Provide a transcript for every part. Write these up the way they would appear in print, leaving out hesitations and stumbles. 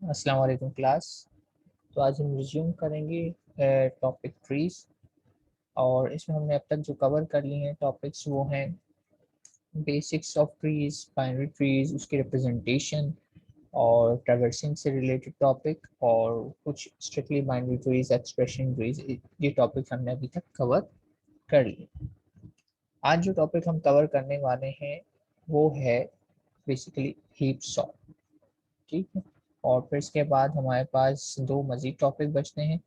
अस्सलाम वालेकुम क्लास। तो आज हम रिज्यूम करेंगे टॉपिक ट्रीज। और इसमें हमने अब तक जो कवर कर लिए हैं टॉपिक्स वो हैं basics of trees, binary trees, उसकी रिप्रेजेंटेशन और ट्रैवर्सिंग से रिलेटेड टॉपिक और कुछ strictly binary trees, expression trees. ये टॉपिक हमने अभी तक कवर कर लिए। आज जो टॉपिक हम कवर करने वाले हैं वो है बेसिकली हीप सॉर्ट। ठीक है। और फिर इसके बाद हमारे पास दो मजीद टॉपिक बचते हैं,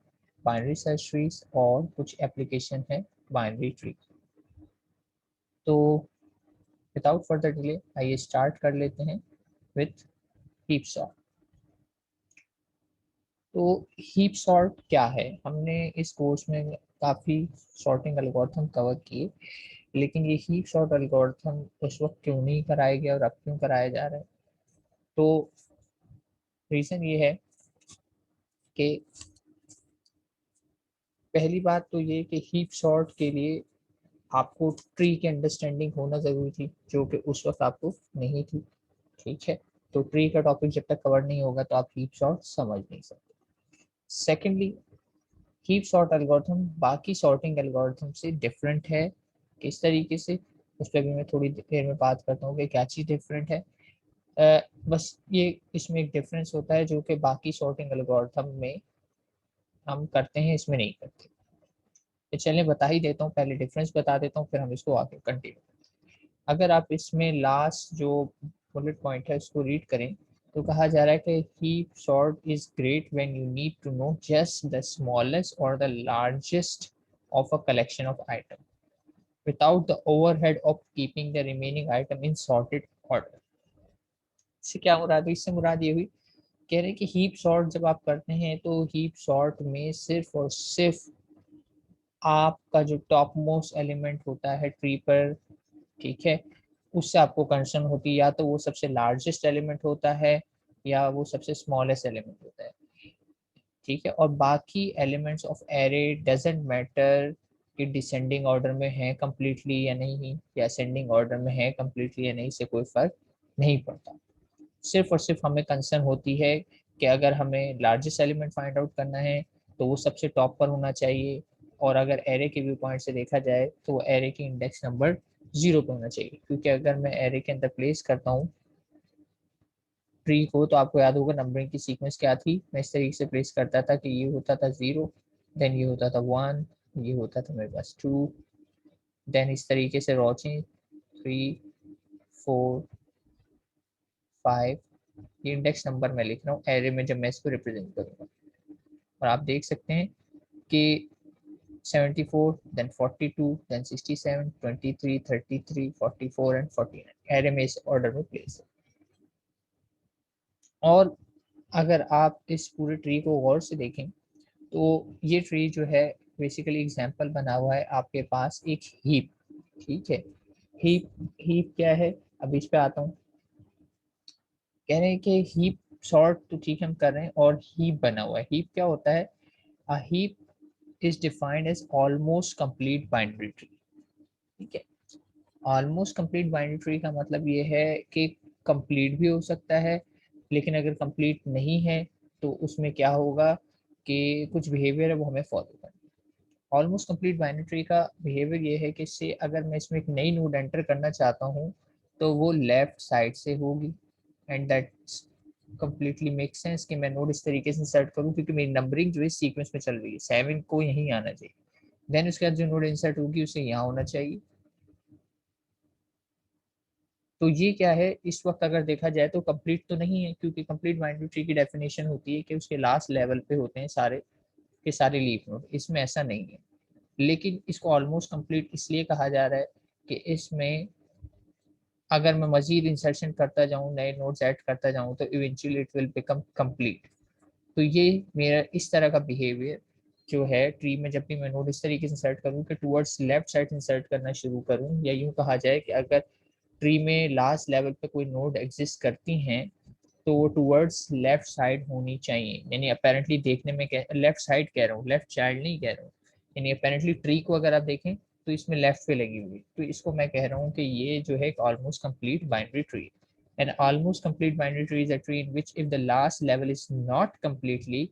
बाइनरी सर्च ट्रीज और कुछ एप्लीकेशन है बाइनरी ट्री। तो विदाउट फर्दर डिले आइए स्टार्ट कर लेते हैं विथ हीप सॉर्ट। तो हीप सॉर्ट क्या है? हमने इस कोर्स में काफ़ी सॉर्टिंग एल्गोरिथम कवर किए, लेकिन ये हीप सॉर्ट एल्गोरिथम उस वक्त क्यों नहीं कराया गया और अब क्यों कराया जा रहा है? तो रीज़न ये है कि पहली बात तो ये कि हीप सॉर्ट के लिए आपको ट्री की अंडरस्टैंडिंग होना जरूरी थी, जो कि उस वक्त आपको नहीं थी। ठीक है। तो ट्री का टॉपिक जब तक कवर नहीं होगा तो आप हीप सॉर्ट समझ नहीं सकते। सेकेंडली, हीप सॉर्ट एल्गोरिथम बाकी सॉर्टिंग एल्गोरिथम से डिफरेंट है। किस तरीके से, उस पर भी मैं थोड़ी देर में बात करता हूँ कि क्या चीज़ डिफरेंट है। बस ये इसमें एक डिफरेंस होता है जो कि बाकी सॉर्टिंग एल्गोरिथम में हम करते हैं, इसमें नहीं करते। तो चलिए बता ही देता हूँ, पहले डिफरेंस बता देता हूँ फिर हम इसको आगे कंटिन्यू। अगर आप इसमें लास्ट जो बुलेट पॉइंट है उसको रीड करें तो कहा जा रहा है कि heap sort is great when you need to know just the smallest और the largest of a collection of item without the overhead of keeping the remaining item in sorted order. इससे क्या मुराद है? इससे मुराद ये हुई, कह रहे हैं कि हीप सॉर्ट जब आप करते हैं तो हीप सॉर्ट में सिर्फ और सिर्फ आपका जो टॉप मोस्ट एलिमेंट होता है ट्री पर, ठीक है, उससे आपको कंसर्न होती है। या तो वो सबसे लार्जेस्ट एलिमेंट होता है या वो सबसे स्मॉलेस्ट एलिमेंट होता है। ठीक है। और बाकी elements of array doesn't matter कि डिसेंडिंग ऑर्डर में है कंप्लीटली या नहीं, या असेंडिंग ऑर्डर में है कंप्लीटली या नहीं, इससे कोई फर्क नहीं पड़ता। सिर्फ और सिर्फ हमें कंसर्न होती है कि अगर हमें लार्जेस्ट एलिमेंट फाइंड आउट करना है तो वो सबसे टॉप पर होना चाहिए, और अगर एरे के व्यू पॉइंट से देखा जाए तो वो एरे की इंडेक्स नंबर 0 पे होना चाहिए। क्योंकि अगर मैं एरे के अंदर प्लेस करता हूँ ट्री को तो आपको याद होगा नंबरिंग की सीक्वेंस क्या थी। मैं इस तरीके से प्लेस करता था कि ये होता था 0, देन ये होता था 1, ये होता था मेरे पास 2, देन इस तरीके से रोचें 3, 4, 5। ये इंडेक्स नंबर मैं लिख रहा हूँ एरे में जब मैं इसको रिप्रेजेंट करूंगा। और आप देख सकते हैं कि 74, देन 42, देन 67, 23, 33, 44 एंड 49 एरे में इस ऑर्डर में प्लेस है। और अगर आप इस पूरे ट्री को गौर से देखें तो ये ट्री जो है बेसिकली एग्जांपल बना हुआ है आपके पास एक हीप। ठीक है। हीप हीप क्या है? अब इस पे आता हूँ। कह रहे हैं कि हीप सॉर्ट तो ठीक हम कर रहे हैं और हीप बना हुआ है। हीप क्या होता है? A heap is defined as almost complete binary tree. ठीक है। ऑलमोस्ट कंप्लीट बाइनरी ट्री का मतलब ये है कि कंप्लीट भी हो सकता है, लेकिन अगर कंप्लीट नहीं है तो उसमें क्या होगा कि कुछ बिहेवियर है वो हमें फॉलो करना। ऑलमोस्ट कंप्लीट बाइनरी ट्री का बिहेवियर ये है कि इससे अगर मैं इसमें एक नई नोड एंटर करना चाहता हूँ तो वो लेफ्ट साइड से होगी। And that completely make sense कि मैं नोड इस तरीके से इंसर्ट करूँ, क्योंकि मेरी नंबरिंग जो है सीक्वेंस में चल रही है, 7 को यहीं आना चाहिए, देन उसके बाद जो नोड इंसर्ट होगी उसे यहाँ होना चाहिए। तो ये क्या है इस वक्त अगर देखा जाए तो कंप्लीट तो नहीं है, क्योंकि कंप्लीट बाइनरी ट्री की डेफिनेशन होती है कि उसके लास्ट लेवल पे होते हैं सारे के सारे लीफ नोड। इसमें ऐसा नहीं है, लेकिन इसको ऑलमोस्ट कंप्लीट इसलिए कहा जा रहा है कि इसमें अगर मैं मजीद इंसर्शन करता जाऊं, नए नोड्स ऐड करता जाऊं तो eventually it will become complete. तो ये मेरा इस तरह का बिहेवियर जो है ट्री में, जब भी मैं नोड इस तरीके से इंसर्ट करूं कि टुवर्ड्स लेफ्ट साइड इंसर्ट करना शुरू करूं, या यूं कहा जाए कि अगर ट्री में लास्ट लेवल पे कोई नोड एग्जिस्ट करती हैं तो वो टुवर्ड्स लेफ्ट साइड होनी चाहिए। यानी अपेरेंटली देखने में लेफ्ट साइड कह रहा हूँ, लेफ्ट चाइल्ड नहीं कह रहा हूँ। यानी अपेरेंटली ट्री को अगर आप देखें तो इसमें लेफ्ट पे लगी हुई, तो इसको मैं कह रहा हूँ कि ये जो है एक almost complete binary tree. An almost complete binary tree is a tree in which if the last level is not completely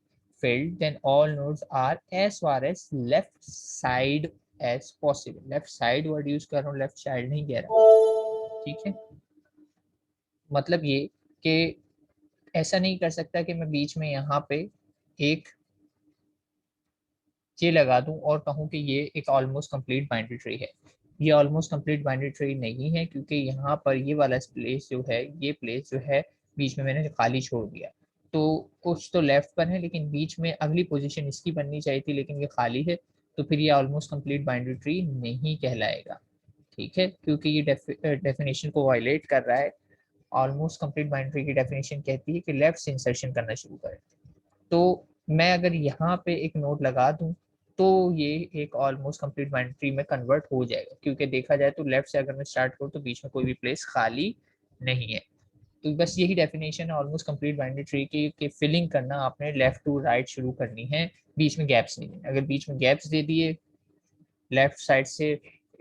filled, then all nodes are as far as left side as possible. Left side word use कर रहा हूँ, left side नहीं कह रहा, ठीक है। मतलब ये कि ऐसा नहीं कर सकता कि मैं बीच में यहाँ पे एक ये लगा दूं और कहूं कि ये एक ऑलमोस्ट कंप्लीट बाइनरी ट्री है। ये ऑलमोस्ट कंप्लीट बाइनरी ट्री नहीं है, क्योंकि यहाँ पर ये वाला प्लेस जो है, ये प्लेस जो है बीच में मैंने खाली छोड़ दिया। तो कुछ तो लेफ्ट पर है, लेकिन बीच में अगली पोजीशन इसकी बननी चाहिए थी, लेकिन ये खाली है, तो फिर ये ऑलमोस्ट कंप्लीट बाइनरी ट्री नहीं कहलाएगा, ठीक है, क्योंकि ये डेफिनेशन को वायलेट कर रहा है। ऑलमोस्ट कंप्लीट बाइनरी की डेफिनेशन कहती है कि लेफ्ट से इंसर्शन करना शुरू करें। तो मैं अगर यहाँ पे एक नोट लगा दूं तो ये एक ऑलमोस्ट कंप्लीट बाइनरी ट्री में कन्वर्ट हो जाएगा, क्योंकि देखा जाए तो लेफ्ट से अगर मैं स्टार्ट करूँ तो बीच में कोई भी प्लेस खाली नहीं है। तो बस यही डेफिनेशन है ऑलमोस्ट कंप्लीट बाइनरी ट्री की, कि फिलिंग करना आपने लेफ्ट टू राइट शुरू करनी है, बीच में गैप्स नहीं है। अगर बीच में गैप्स दे दिए, लेफ्ट साइड से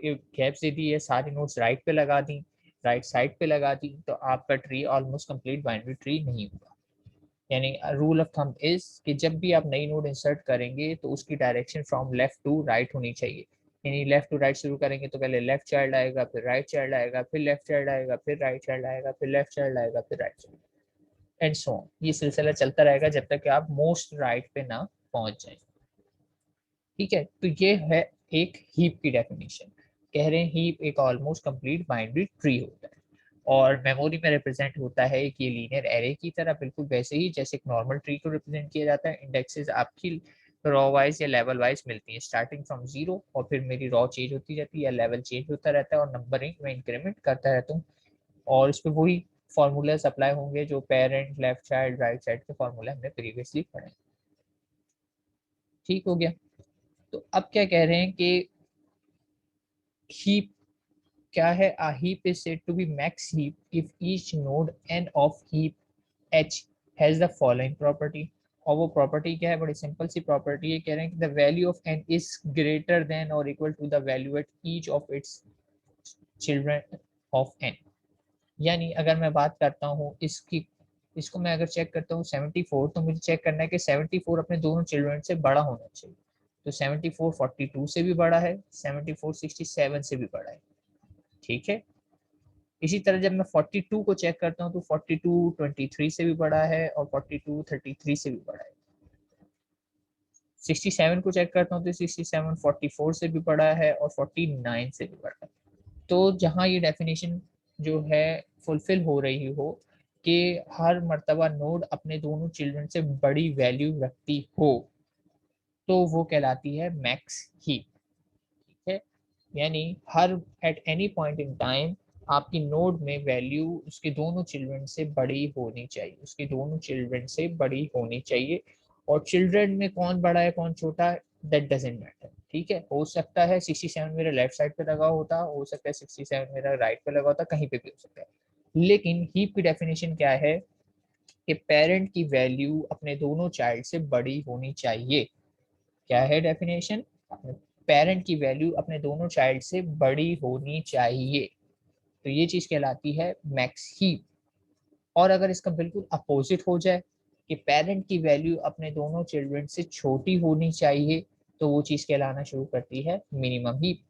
गैप्स दे दिए, सारी नोट्स राइट पे लगा दी, राइट साइड पे लगा दी, तो आपका tree almost complete binary tree नहीं होगा। यानी रूल ऑफ थंब इज कि जब भी आप नई नोड इंसर्ट करेंगे तो उसकी direction from left to right होनी चाहिए। यानी लेफ्ट टू राइट शुरू करेंगे तो पहले लेफ्ट चाइल्ड आएगा, फिर राइट चाइल्ड आएगा, फिर लेफ्ट चाइल्ड आएगा, फिर राइट चाइल्ड आएगा, फिर लेफ्ट चाइल्ड आएगा, फिर right child, and so on. ये सिलसिला चलता रहेगा जब तक कि आप मोस्ट राइट पे ना पहुंच जाए, ठीक है। तो ये है एक हीप की डेफिनेशन। कह रहे हैं हीप एक ऑलमोस्ट कंप्लीट बाइनरी ट्री होता है और मेमोरी में रिप्रेजेंट होता है एक ये लीनियर एरे की तरह, बिल्कुल वैसे ही जैसे एक नॉर्मल ट्री को रिप्रेजेंट किया जाता है। इंडेक्सेस आपकी रॉ वाइज या लेवल वाइज मिलती है, स्टार्टिंग फ्रॉम 0 और फिर मेरी रॉ चेंज होती जाती है या लेवल चेंज होता रहता है और नंबरिंग में इंक्रीमेंट करता रहता हूँ। और इस पर वही फॉर्मूलाज अप्लाई होंगे जो parent, left child, right side के फॉर्मूला हमने प्रीवियसली पढ़े, ठीक हो गया। तो अब क्या कह रहे हैं कि हीप क्या है? a heap is said to be max heap if each node n of heap h has the following property। और वो प्रॉपर्टी क्या है? बड़ी सिंपल सी प्रॉपर्टी है। कह रहे हैं कि the value of n is greater than or equal to the value at each of its children of n। यानी अगर मैं बात करता हूँ इसकी, इसको मैं अगर चेक करता हूँ 74, तो मुझे चेक करना है कि 74 अपने दोनों चिल्ड्रन से बड़ा होना चाहिए। तो 74 42 से भी बड़ा है, 74 67 से भी बड़ा है, ठीक है। इसी तरह जब मैं 42 को चेक करता हूँ तो 42 23 से भी बड़ा है और 42 33 से भी बड़ा है। 67 को चेक करता हूँ तो 67 44 से भी बड़ा है और 49 से भी बड़ा है। तो जहाँ ये डेफिनेशन जो है फुलफिल हो रही हो कि हर मर्तबा नोड अपने दोनों चिल्ड्रन से बड़ी वैल्यू रखती हो, तो वो कहलाती है मैक्स हीप, ठीक है। यानी her at any point in time आपकी नोड में वैल्यू उसके दोनों चिल्ड्रन से बड़ी होनी चाहिए, उसके दोनों चिल्ड्रन से बड़ी होनी चाहिए। और चिल्ड्रन में कौन बड़ा है कौन छोटा है दैट डजेंट मैटर, ठीक है। हो सकता है 67 मेरा लेफ्ट साइड पे लगा होता, हो सकता है 67 मेरा राइट पे लगा होता, कहीं पे भी हो सकता है। लेकिन हीप की डेफिनेशन क्या है कि पेरेंट की वैल्यू अपने दोनों चाइल्ड से बड़ी होनी चाहिए। क्या है डेफिनेशन? पेरेंट की वैल्यू अपने दोनों चाइल्ड से बड़ी होनी चाहिए, तो ये चीज कहलाती है मैक्स हीप। और अगर इसका बिल्कुल अपोजिट हो जाए कि पेरेंट की वैल्यू अपने दोनों चिल्ड्रन से छोटी होनी चाहिए, तो वो चीज कहलाना शुरू करती है मिनिमम हीप,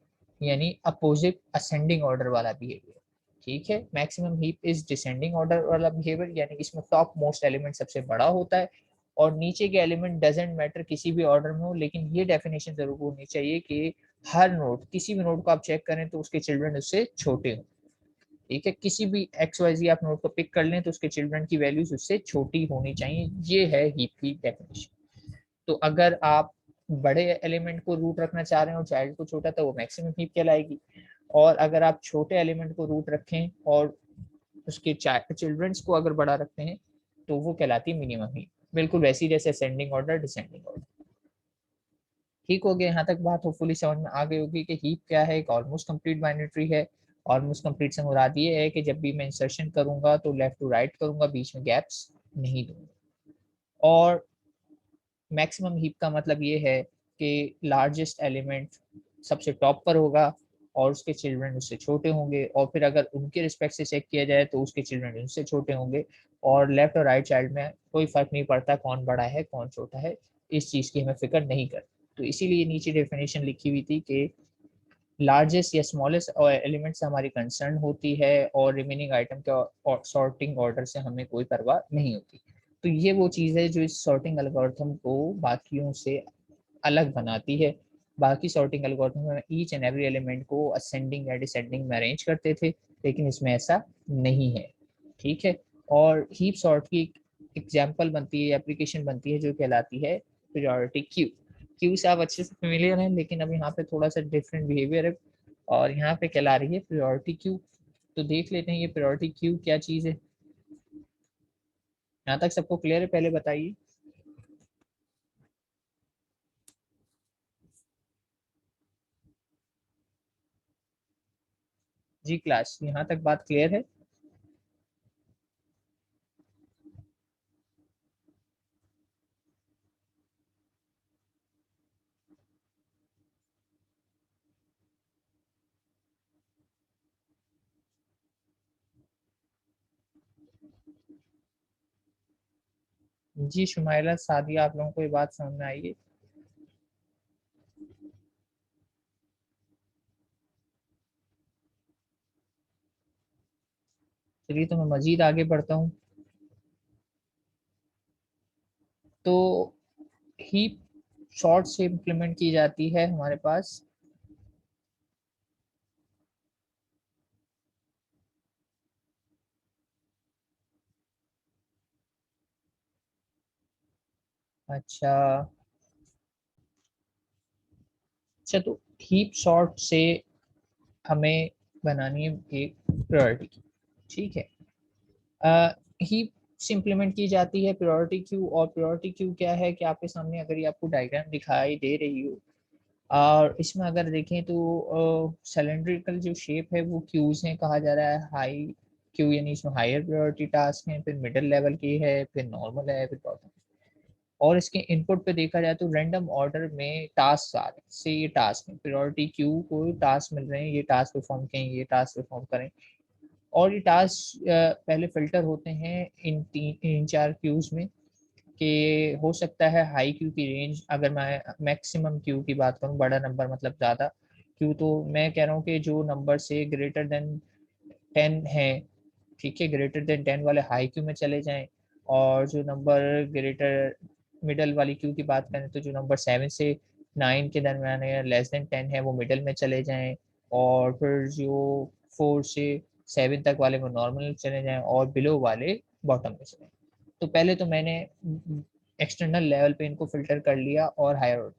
यानी अपोजिट असेंडिंग ऑर्डर वाला बिहेवियर, ठीक है। Maximum heap is descending order वाला बिहेवियर, यानी इसमें टॉप मोस्ट एलिमेंट सबसे बड़ा होता है और नीचे के एलिमेंट डजेंट मैटर किसी भी ऑर्डर में हो, लेकिन ये डेफिनेशन जरूर होनी चाहिए कि हर नोड, किसी भी नोड को आप चेक करें तो उसके चिल्ड्रन उससे छोटे हों, ठीक है। किसी भी एक्स वाई जी आप नोड को पिक कर लें तो उसके चिल्ड्रन की वैल्यूज उससे छोटी होनी चाहिए, ये है हीप की डेफिनेशन। तो अगर आप बड़े एलिमेंट को रूट रखना चाह रहे हैं और चाइल्ड को छोटा, तो वो मैक्सिमम हीप कहलाएगी। और अगर आप छोटे एलिमेंट को रूट रखें और उसके चिल्ड्रंस को अगर बड़ा रखते हैं तो वो कहलाती है मिनिमम हीप, बिल्कुल वैसी जैसे असेंडिंग ऑर्डर डिसेंडिंग ऑर्डर, ठीक हो गया। यहाँ तक बात होपफुली समझ में आ गई होगी कि हीप क्या है, एक ऑलमोस्ट कंप्लीट बाइनरी ट्री है। ऑलमोस्ट कंप्लीट से मुराद ये है कि जब भी मैं इंसर्शन करूंगा तो लेफ्ट टू राइट करूंगा, बीच में गैप्स नहीं दूंगा। और मैक्सिमम हीप का मतलब ये है कि लार्जेस्ट एलिमेंट सबसे टॉप पर होगा और उसके चिल्ड्रन उससे छोटे होंगे, और फिर अगर उनके रिस्पेक्ट से चेक किया जाए तो उसके चिल्ड्रन उनसे छोटे होंगे, और लेफ्ट और राइट चाइल्ड में कोई फर्क नहीं पड़ता कौन बड़ा है कौन छोटा है, इस चीज़ की हमें फिक्र नहीं कर। तो इसीलिए नीचे डेफिनेशन लिखी हुई थी कि लार्जेस्ट या स्मॉलेस्ट एलिमेंट से हमारी कंसर्न होती है, और रिमेनिंग आइटम के सॉर्टिंग ऑर्डर से हमें कोई परवाह नहीं होती। तो ये वो चीज़ है जो इस सॉर्टिंग एल्गोरिथम को बाकियों से अलग बनाती है। बाकी सॉर्टिंग एल्गोरिथम में ईच एंड एवरी एलिमेंट को असेंडिंग या डिसेंडिंग में अरेंज करते थे, लेकिन इसमें ऐसा नहीं है। ठीक है। और हीप सॉर्ट की एग्जांपल बनती है, एप्लीकेशन बनती है जो कहलाती है प्रायोरिटी क्यू। क्यू से आप अच्छे से फेमिलियर हैं, लेकिन अब यहाँ पे थोड़ा सा डिफरेंट बिहेवियर है, और यहाँ पे कहला रही है प्रायोरिटी क्यू। तो देख लेते हैं ये प्रायोरिटी क्यू क्या चीज़ है। यहाँ तक सबको क्लियर है? पहले बताइए जी क्लास, यहाँ तक बात क्लियर है? जी शुमाइला, सादिया, आप लोगों को ये बात समझ में आई है? चलिए तो मैं मजीद आगे बढ़ता हूँ। तो हीप शॉर्ट से इम्प्लीमेंट की जाती है हमारे पास। अच्छा। अच्छा, तो हीप शॉर्ट से हमें बनानी है एक प्रायोरिटी की। ठीक है। हीप से इम्प्लीमेंट की जाती है प्रायोरिटी क्यू, और प्रायोरिटी क्यू क्या है कि आपके सामने अगर ये आपको डायग्राम दिखाई दे रही हो, और इसमें अगर देखें तो सिलेंड्रिकल जो शेप है वो क्यूज हैं, कहा जा रहा है हाई क्यू, यानी इसमें हायर प्रायोरिटी टास्क है, फिर मिडिल लेवल की है, फिर नॉर्मल है, फिर बॉटम। और इसके इनपुट पे देखा जाए तो रैंडम ऑर्डर में टास्क आ रहे हैं, से ये टास्क है प्रायोरिटी क्यू को टास्क मिल रहे हैं, ये टास्क परफॉर्म करें, ये टास्क परफॉर्म करें। और ये टास्क पहले फिल्टर होते हैं इन चार क्यूज में, कि हो सकता है हाई क्यू की रेंज, अगर मैं मैक्सिमम क्यू की बात करूं, बड़ा नंबर मतलब ज़्यादा क्यू, तो मैं कह रहा हूँ कि जो नंबर से ग्रेटर देन 10 है, ठीक है, ग्रेटर देन 10 वाले हाई क्यू में चले जाएं। और जो नंबर ग्रेटर मिडल वाली क्यू की बात करें तो जो नंबर 7 से 9 के दरमियान है, लेस देन 10 है, वो मिडल में चले जाएं। और फिर जो 4 से 7 तक वाले वो नॉर्मल में चले जाएं, और बिलो वाले बॉटम में चले। तो पहले तो मैंने एक्सटर्नल लेवल पे इनको फिल्टर कर लिया और हायर ऑर्डर।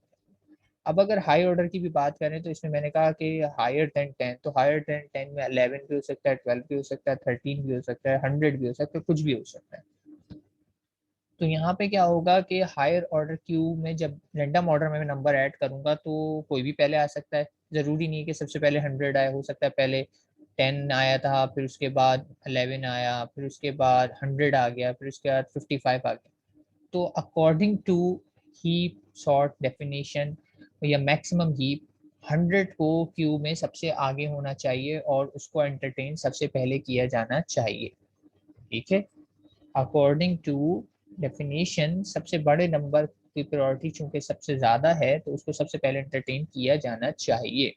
अब अगर हाई ऑर्डर की भी बात करें तो इसमें मैंने कहा कि हायर देन 10, तो हायर देन 10 में 11 भी हो सकता है, 12 भी हो सकता है, 13 भी हो सकता है, 100 भी हो सकता है, कुछ भी हो सकता है। तो यहाँ पे क्या होगा कि हायर ऑर्डर क्यू में जब रैंडम ऑर्डर में मैं नंबर ऐड करूंगा तो कोई भी पहले आ सकता है। जरूरी नहीं है कि सबसे पहले 100 आए, हो सकता है पहले 10 आया था, फिर उसके बाद 11 आया, फिर उसके बाद 100 आ गया, फिर उसके बाद 55 आ गया। तो according to heap sort definition या मैक्सिमम हीप, 100 को क्यू में सबसे आगे होना चाहिए और उसको एंटरटेन सबसे पहले किया जाना चाहिए। ठीक है। अकॉर्डिंग टू डेफिनेशन सबसे बड़े नंबर की प्रायोरिटी चूंकि सबसे ज्यादा है तो उसको सबसे पहले एंटरटेन किया जाना चाहिए।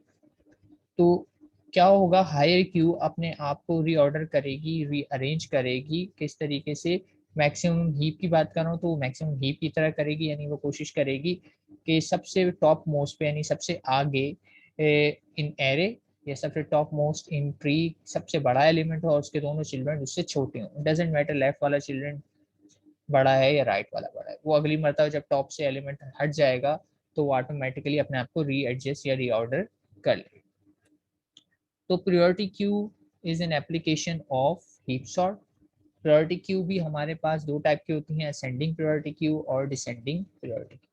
तो क्या होगा, हायर क्यू अपने आप को रीऑर्डर करेगी, रीअरेंज करेगी किस तरीके से। मैक्सिमम हीप की बात कर रहा हूँ तो मैक्सिमम हीप की तरह करेगी, यानी वो कोशिश करेगी कि सबसे टॉप मोस्ट पे, यानी सबसे आगे इन एरे, या सबसे टॉप मोस्ट इन ट्री सबसे बड़ा एलिमेंट हो और उसके दोनों चिल्ड्रन उससे छोटे हों। डजेंट मैटर लेफ्ट वाला चिल्ड्रन बड़ा है या राइट वाला बड़ा है, वो अगली मरतबा जब टॉप से एलिमेंट हट जाएगा तो वो ऑटोमेटिकली अपने आप को रीएडजस्ट या रीऑर्डर कर ले। तो priority queue is an application of heap sort. Priority queue भी हमारे पास दो टाइप की होती हैं, असेंडिंग प्रायोरिटी क्यू और descending priority Q.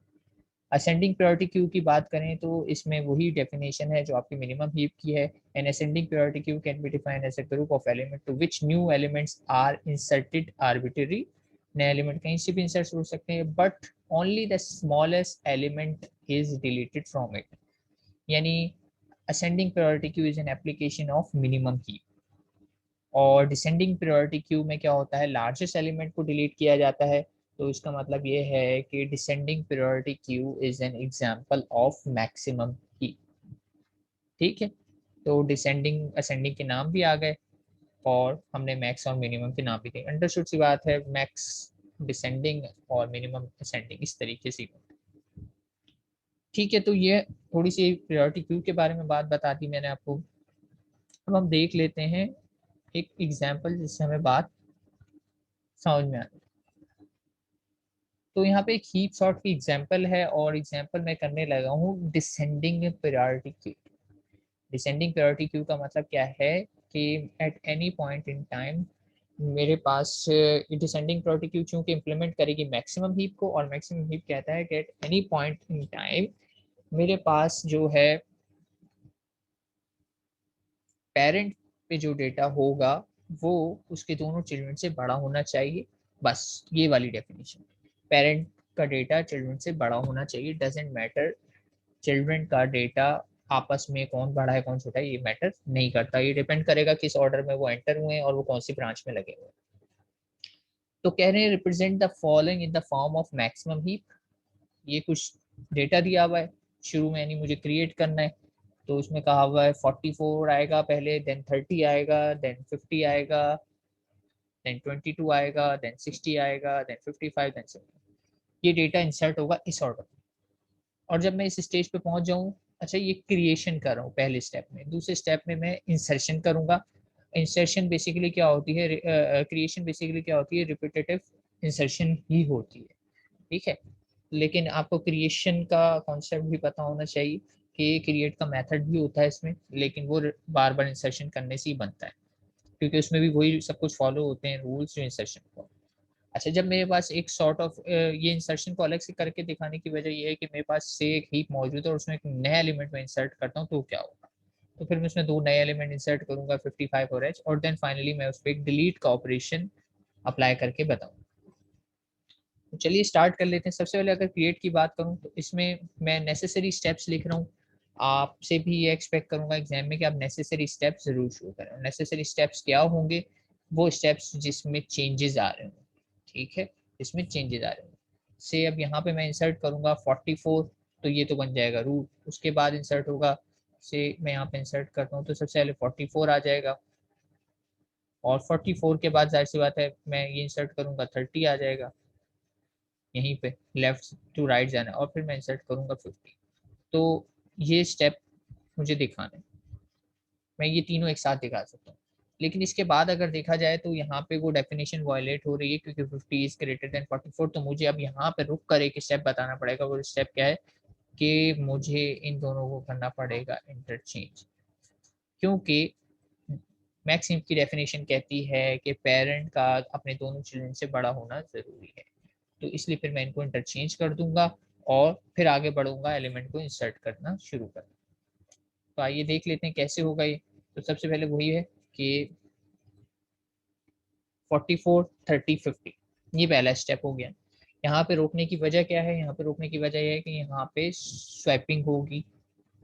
Ascending priority Q की बात करें तो इसमें वही डेफिनेशन है जो आपकी मिनिमम हीप की है। An ascending priority queue can be defined as a group of element to which new elements are inserted arbitrary. नए एलिमेंट कहीं से भी इंसर्ट हो सकते हैं, but only the smallest element is deleted from it. यानी ascending priority queue is an application of minimum heap. और descending priority queue में क्या होता है, लार्जेस्ट एलिमेंट को डिलीट किया जाता है। तो इसका मतलब ये है कि descending priority queue is an example of maximum heap. ठीक है, तो डिसेंडिंग असेंडिंग के नाम भी आ गए और हमने मैक्स और मिनिमम के नाम भी दिए। अंडरस्टूड सी बात है, मैक्स डिसेंडिंग और मिनिमम असेंडिंग इस तरीके से। ठीक है, तो ये थोड़ी सी प्रायोरिटी क्यू के बारे में बात बता दी मैंने आपको। अब हम देख लेते हैं एक एग्जांपल जिससे हमें बात समझ में आए। तो यहाँ पे एक हीप सॉर्ट की एग्जांपल है और एग्जांपल मैं करने लगा हूँ descending priority Q. Descending priority Q का मतलब क्या है कि at any point in time मेरे पास डिसेंडिंग प्रायोरिटी क्यू चूंकि इंप्लीमेंट करेगी मैक्सिमम हीप को, और मैक्सिमम हीप कहता है कि at any point in time मेरे पास जो है पेरेंट पे जो डेटा होगा वो उसके दोनों चिल्ड्रन से बड़ा होना चाहिए। बस ये वाली डेफिनेशन, पेरेंट का डेटा चिल्ड्रन से बड़ा होना चाहिए। डजेंट मैटर चिल्ड्रन का डेटा आपस में कौन बड़ा है कौन छोटा है, ये मैटर नहीं करता। ये डिपेंड करेगा किस ऑर्डर में वो एंटर हुए हैं और वो कौन सी ब्रांच में लगे हुए हैं। तो कह रहे हैं represent the following in the form of maximum heap. ये कुछ डेटा दिया हुआ है शुरू में, यानी मुझे क्रिएट करना है। तो उसमें कहा हुआ है 44 आएगा पहले, देन 30 आएगा, देन 50 आएगा, देन 22 आएगा, देन 60 आएगा, देन 55, देन 70। ये डेटा इंसर्ट होगा इस ऑर्डर में। और जब मैं इस स्टेज पे पहुंच जाऊं, अच्छा ये क्रिएशन कर रहा हूँ पहले स्टेप में, दूसरे स्टेप में मैं इंसर्शन करूंगा। इंसर्शन बेसिकली क्या होती है, क्रिएशन बेसिकली क्या होती है, रिपीटेटिव इंसर्शन ही होती है। ठीक है, लेकिन आपको क्रिएशन का कॉन्सेप्ट भी पता होना चाहिए कि क्रिएट का मेथड भी होता है इसमें, लेकिन वो बार बार इंसर्शन करने से ही बनता है, क्योंकि उसमें भी वही सब कुछ फॉलो होते हैं रूल्स जो इंसर्शन को। अच्छा, जब मेरे पास एक सॉर्ट ऑफ ये इंसर्शन को अलग से करके दिखाने की वजह ये है कि मेरे पास से एक हीप मौजूद है और उसमें एक नया एलिमेंट में इंसर्ट करता हूँ तो क्या होगा। तो फिर मैं उसमें दो नए एलिमेंट इंसर्ट करूंगा 55 और एच, और देन फाइनली मैं उस पर एक डिलीट का ऑपरेशन अप्लाई करके बताऊँ। तो चलिए स्टार्ट कर लेते हैं। सबसे पहले अगर क्रिएट की बात करूं तो इसमें मैं नेसेसरी स्टेप्स लिख रहा हूँ। आपसे भी ये एक्सपेक्ट करूंगा एग्जाम में कि आप नेसेसरी स्टेप्स जरूर शो करें। नेसेसरी स्टेप्स क्या होंगे, वो स्टेप्स जिसमें चेंजेस आ रहे हों। ठीक है, इसमें चेंजेस आ रहे हों। से अब यहाँ पे मैं इंसर्ट करूंगा 44, तो ये तो बन जाएगा रूट। उसके बाद इंसर्ट होगा, से मैं यहाँ पे इंसर्ट करता हूँ तो सबसे पहले 44 आ जाएगा, और 44 के बाद जाहिर सी बात है मैं ये इंसर्ट करूंगा 30 आ जाएगा। यहीं पे लेफ्ट टू राइट जाना है, और फिर मैं इंसर्ट करूंगा 50। तो ये स्टेप मुझे दिखाना है, मैं ये तीनों एक साथ दिखा सकता हूँ। लेकिन इसके बाद अगर देखा जाए तो यहाँ पे वो डेफिनेशन वायलेट हो रही है, क्योंकि 50 इज ग्रेटर देन 44। तो मुझे अब यहाँ पे रुक कर एक स्टेप बताना पड़ेगा। वो स्टेप क्या है कि मुझे इन दोनों को करना पड़ेगा इंटरचेंज, क्योंकि मैक्सिम की डेफिनेशन कहती है कि पेरेंट का अपने दोनों चिल्ड्रन से बड़ा होना जरूरी है। तो इसलिए फिर मैं इनको इंटरचेंज कर दूंगा और फिर आगे बढ़ूंगा, एलिमेंट को इंसर्ट करना शुरू कर। तो आइए देख लेते हैं कैसे होगा ये। तो सबसे पहले वही है कि 44, 30, 50, ये पहला स्टेप हो गया। यहाँ पे रोकने की वजह क्या है, यहाँ पे रोकने की वजह यह है कि यहाँ पे स्वैपिंग होगी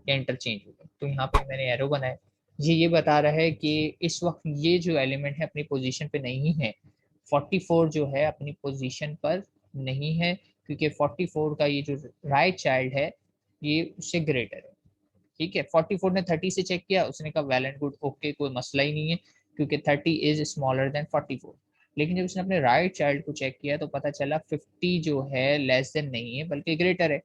या इंटरचेंज होगा। तो यहाँ पे मैंने एरो बनाया, ये बता रहा है कि इस वक्त ये जो एलिमेंट है अपनी पोजीशन पे नहीं है। 44 जो है अपनी पोजीशन पर नहीं है, क्योंकि 44 का ये जो राइट चाइल्ड है ये उससे ग्रेटर है। ठीक है, 44 ने 30 से चेक किया, उसने कहा वेल एंड गुड, ओके, कोई मसला ही नहीं है, क्योंकि 30 इज स्मॉलर देन 44। लेकिन जब उसने अपने राइट चाइल्ड को चेक किया तो पता चला 50 जो है लेस देन नहीं है बल्कि ग्रेटर है।